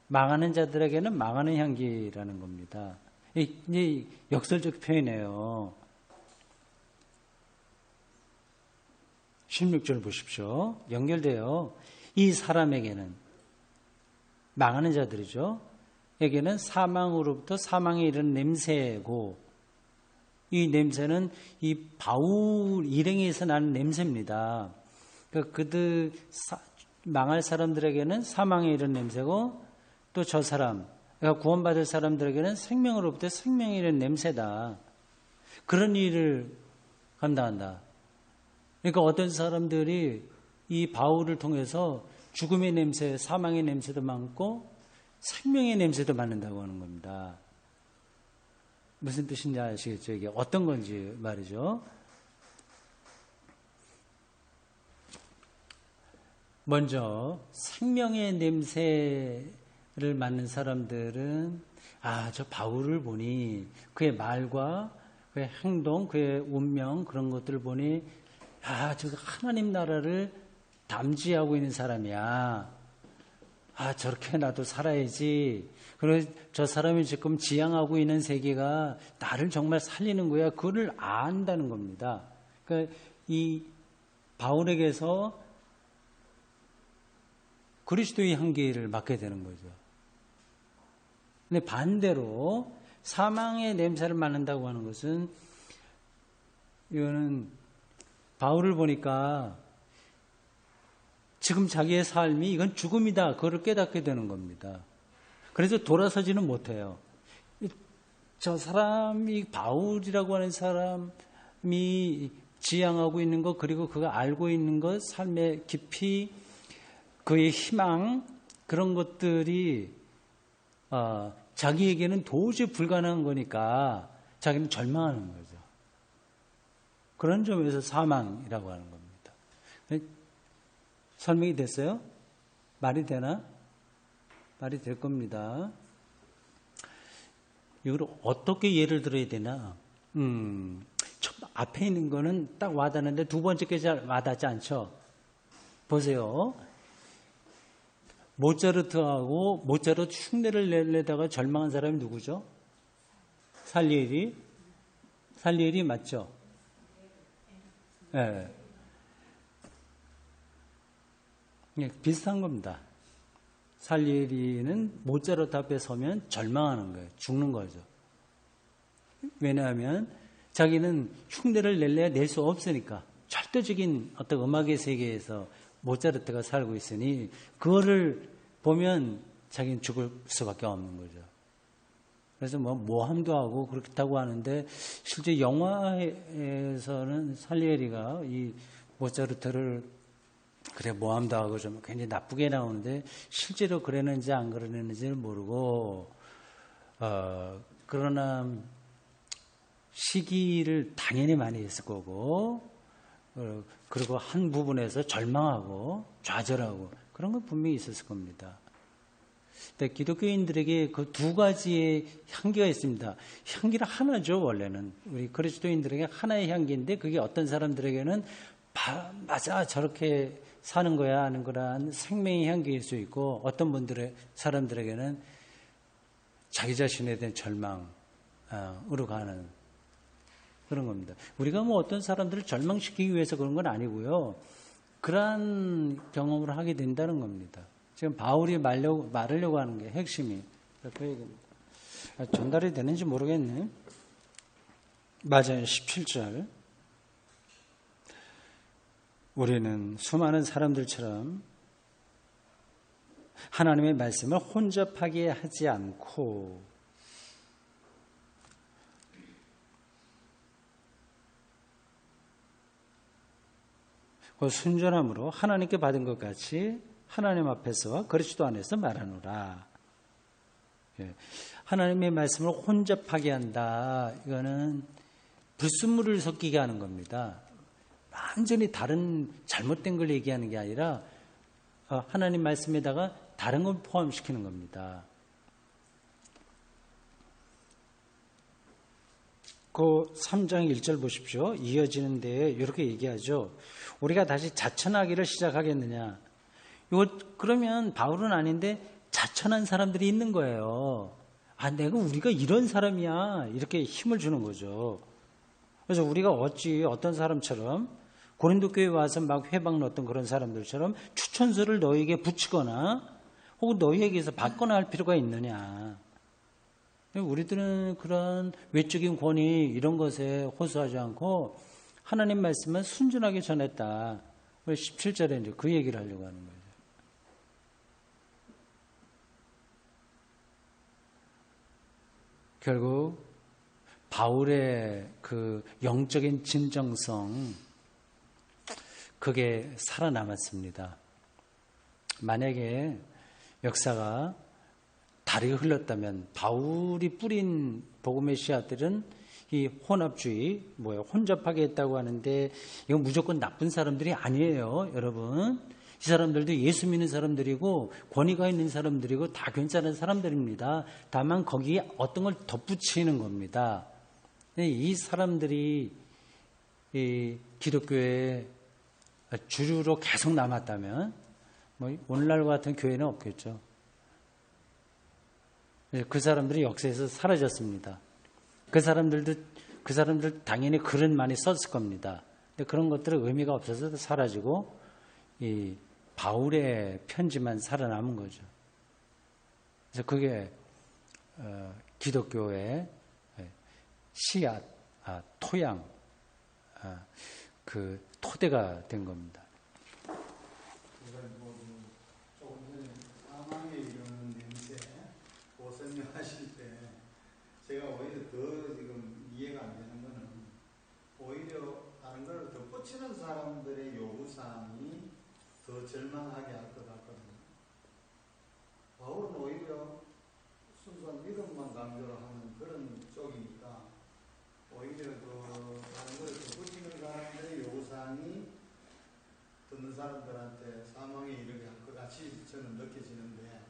망하는 자들에게는 망하는 향기라는 겁니다. 이제 역설적 표현이에요. 16절 보십시오. 연결돼요. 이 사람에게는, 망하는 자들이죠. 에게는 사망으로부터 사망에 이르는 냄새고, 이 냄새는 이 바울 일행에서 나는 냄새입니다. 그들 망할 사람들에게는 사망에 이르는 냄새고, 또 저 사람, 그러니까 구원받을 사람들에게는 생명으로부터 생명에 이르는 냄새다. 그런 일을 감당한다. 그러니까 어떤 사람들이 이 바울을 통해서 죽음의 냄새, 사망의 냄새도 맡고 생명의 냄새도 맡는다고 하는 겁니다. 무슨 뜻인지 아시겠죠? 이게 어떤 건지 말이죠. 먼저 생명의 냄새를 맡는 사람들은 저 바울을 보니 그의 말과 그의 행동, 그의 운명 그런 것들을 보니 저거 하나님 나라를 담지하고 있는 사람이야. 저렇게 나도 살아야지. 그리고 저 사람이 지금 지향하고 있는 세계가 나를 정말 살리는 거야. 그걸 안다는 겁니다. 그러니까 이 바울에게서 그리스도의 향기를 맡게 되는 거죠. 근데 반대로 사망의 냄새를 맡는다고 하는 것은, 이거는 바울을 보니까 지금 자기의 삶이 이건 죽음이다. 그걸 깨닫게 되는 겁니다. 그래서 돌아서지는 못해요. 저 사람이 바울이라고 하는 사람이 지향하고 있는 것, 그리고 그가 알고 있는 것, 삶의 깊이, 그의 희망, 그런 것들이 자기에게는 도저히 불가능한 거니까 자기는 절망하는 거죠. 그런 점에서 사망이라고 하는 겁니다. 설명이 됐어요? 말이 되나? 말이 될 겁니다. 이걸 어떻게 예를 들어야 되나? 앞에 있는 거는 딱 와닿는데 두 번째 게 잘 와닿지 않죠? 보세요. 모차르트하고 모차르트 흉내를 내다가 절망한 사람이 누구죠? 살리에리 맞죠? 네. 비슷한 겁니다. 살리에리는 모차르트 앞에 서면 절망하는 거예요. 죽는 거죠. 왜냐하면 자기는 흉내를 낼래야 낼 수 없으니까. 절대적인 어떤 음악의 세계에서 모차르트가 살고 있으니 그거를 보면 자기는 죽을 수밖에 없는 거죠. 그래서 뭐 모함도 하고 그렇다고 하는데 실제 영화에서는 살리에리가 이 모차르트를 그래 모함도 하고 좀 굉장히 나쁘게 나오는데 실제로 그랬는지 안 그랬는지를 모르고 그러나 시기를 당연히 많이 했을 거고 그리고 한 부분에서 절망하고 좌절하고 그런 건 분명히 있었을 겁니다. 근데 기독교인들에게 그 두 가지의 향기가 있습니다. 향기는 하나죠, 원래는. 우리 그리스도인들에게 하나의 향기인데 그게 어떤 사람들에게는 맞아, 저렇게 사는 거야 하는 거란 생명의 향기일 수 있고 어떤 사람들에게는 자기 자신에 대한 절망으로 가는 그런 겁니다. 우리가 뭐 어떤 사람들을 절망시키기 위해서 그런 건 아니고요. 그러한 경험을 하게 된다는 겁니다. 지금 바울이 말하려고 하는 게 핵심이 그 얘기입니다. 전달이 되는지 모르겠네. 맞아요. 17절. 우리는 수많은 사람들처럼 하나님의 말씀을 혼잡하게 하지 않고 순전함으로 하나님께 받은 것 같이 하나님 앞에서와 그리스도 안에서 말하노라. 하나님의 말씀을 혼잡하게 한다. 이거는 불순물을 섞이게 하는 겁니다. 완전히 다른 잘못된 걸 얘기하는 게 아니라 하나님 말씀에다가 다른 걸 포함시키는 겁니다. 그 3장 1절 보십시오. 이어지는 데에 이렇게 얘기하죠. 우리가 다시 자천하기를 시작하겠느냐. 그러면 바울은 아닌데 자천한 사람들이 있는 거예요. 우리가 이런 사람이야. 이렇게 힘을 주는 거죠. 그래서 우리가 어떤 사람처럼 고린도 교회에 와서 막 회방 넣었던 그런 사람들처럼 추천서를 너에게 붙이거나 혹은 너희에게서 받거나 할 필요가 있느냐. 우리들은 그런 외적인 권위 이런 것에 호소하지 않고 하나님 말씀은 순전하게 전했다. 17절에 이제 그 얘기를 하려고 하는 거예요. 결국 바울의 그 영적인 진정성 그게 살아남았습니다. 만약에 역사가 다르게 흘렀다면 바울이 뿌린 복음의 씨앗들은 이 혼합주의, 혼잡하게 했다고 하는데 이건 무조건 나쁜 사람들이 아니에요, 여러분. 이 사람들도 예수 믿는 사람들이고 권위가 있는 사람들이고 다 괜찮은 사람들입니다. 다만 거기에 어떤 걸 덧붙이는 겁니다. 이 사람들이 이 기독교의 주류로 계속 남았다면 오늘날과 같은 교회는 없겠죠. 그 사람들이 역사에서 사라졌습니다. 그 사람들 당연히 글은 많이 썼을 겁니다. 근데 그런 것들은 의미가 없어서 사라지고 이 바울의 편지만 살아남은 거죠. 그래서 그게 기독교의 씨앗, 토양, 그 토대가 된 겁니다. 조금 전에 사망에 이르는 냄새, 그 설명하실 때 제가 오히려 더 지금 이해가 안 되는 거는 오히려 다른 걸 덧붙이는 사람들의 요구사항이 더 절망하게 할 것 같거든요. 바울은 오히려 순수한 믿음만 강조를 하는 그런 쪽이니까 오히려 다른 걸 덧붙이는 사람들의 요구사항이 듣는 사람들한테 사망에 이르게 할 것 같이 저는 느껴지는데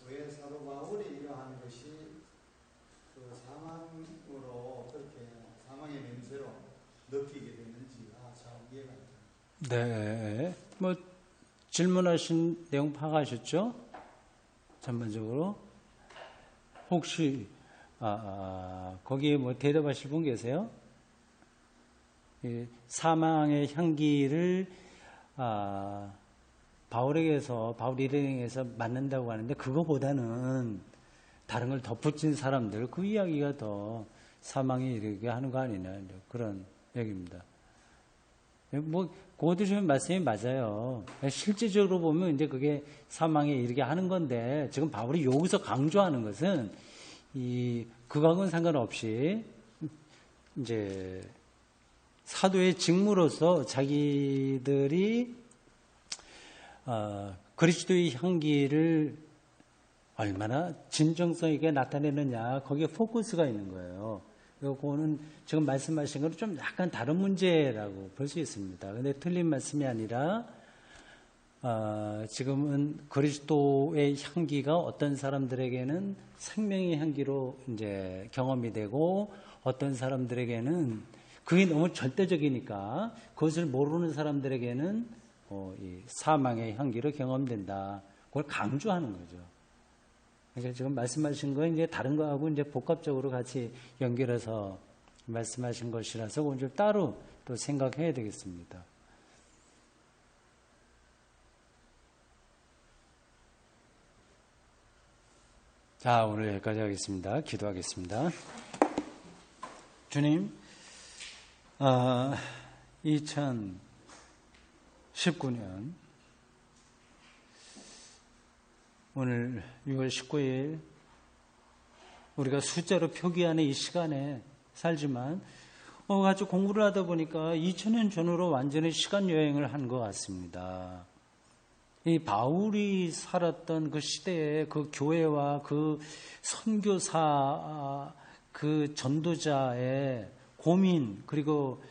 왜 사도 바울이 이러한 것이 그 사망으로 그렇게 사망의 냄새로 느끼게 되는지가 잘 이해가 안 됩니다. 네, 질문하신 내용 파악하셨죠? 전반적으로 혹시 거기에 대답하실 분 계세요? 사망의 향기를 바울이 일행에서 맡는다고 하는데 그거보다는 다른 걸 덧붙인 사람들 그 이야기가 더 사망에 이르게 하는 거 아니냐 그런 얘기입니다. 그것도 좀 말씀이 맞아요. 실질적으로 보면 이제 그게 사망에 이르게 하는 건데 지금 바울이 여기서 강조하는 것은 이 극악은 상관없이 이제 사도의 직무로서 자기들이 그리스도의 향기를 얼마나 진정성 있게 나타내느냐, 거기에 포커스가 있는 거예요. 그거는 지금 말씀하신 거는 좀 약간 다른 문제라고 볼 수 있습니다. 근데 틀린 말씀이 아니라 지금은 그리스도의 향기가 어떤 사람들에게는 생명의 향기로 이제 경험이 되고, 어떤 사람들에게는 그게 너무 절대적이니까 그것을 모르는 사람들에게는 이 사망의 향기로 경험된다. 그걸 강조하는 거죠. 그러니까 지금 말씀하신 건 이제 다른 거하고 이제 복합적으로 같이 연결해서 말씀하신 것이라서 그건 좀 따로 또 생각해야 되겠습니다. 자, 오늘 여기까지 하겠습니다. 기도하겠습니다. 주님, 2019년 오늘 6월 19일 우리가 숫자로 표기하는 이 시간에 살지만 같이 공부를 하다 보니까 2000년 전으로 완전히 시간 여행을 한 것 같습니다. 이 바울이 살았던 그 시대에 그 교회와 그 선교사, 그 전도자의 고민, 그리고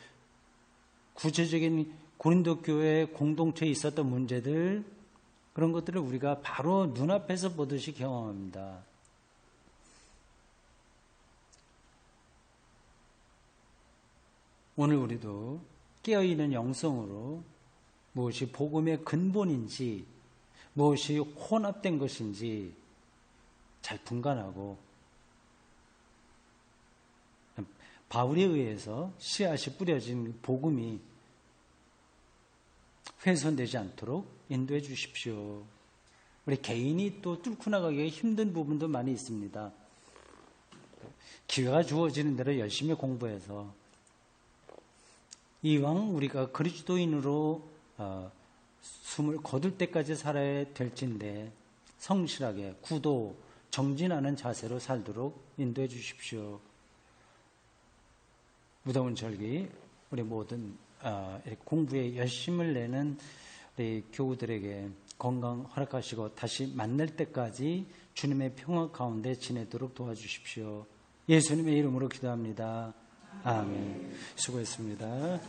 구체적인 고린도 교회 공동체에 있었던 문제들, 그런 것들을 우리가 바로 눈앞에서 보듯이 경험합니다. 오늘 우리도 깨어있는 영성으로 무엇이 복음의 근본인지, 무엇이 혼합된 것인지 잘 분간하고, 바울에 의해서 씨앗이 뿌려진 복음이 훼손되지 않도록 인도해 주십시오. 우리 개인이 또 뚫고 나가기가 힘든 부분도 많이 있습니다. 기회가 주어지는 대로 열심히 공부해서 이왕 우리가 그리스도인으로 숨을 거둘 때까지 살아야 될진데 성실하게 구도 정진하는 자세로 살도록 인도해 주십시오. 무더운 절기 우리 모든 공부에 열심을 내는 우리 교우들에게 건강 허락하시고 다시 만날 때까지 주님의 평화 가운데 지내도록 도와주십시오. 예수님의 이름으로 기도합니다. 아멘. 수고했습니다.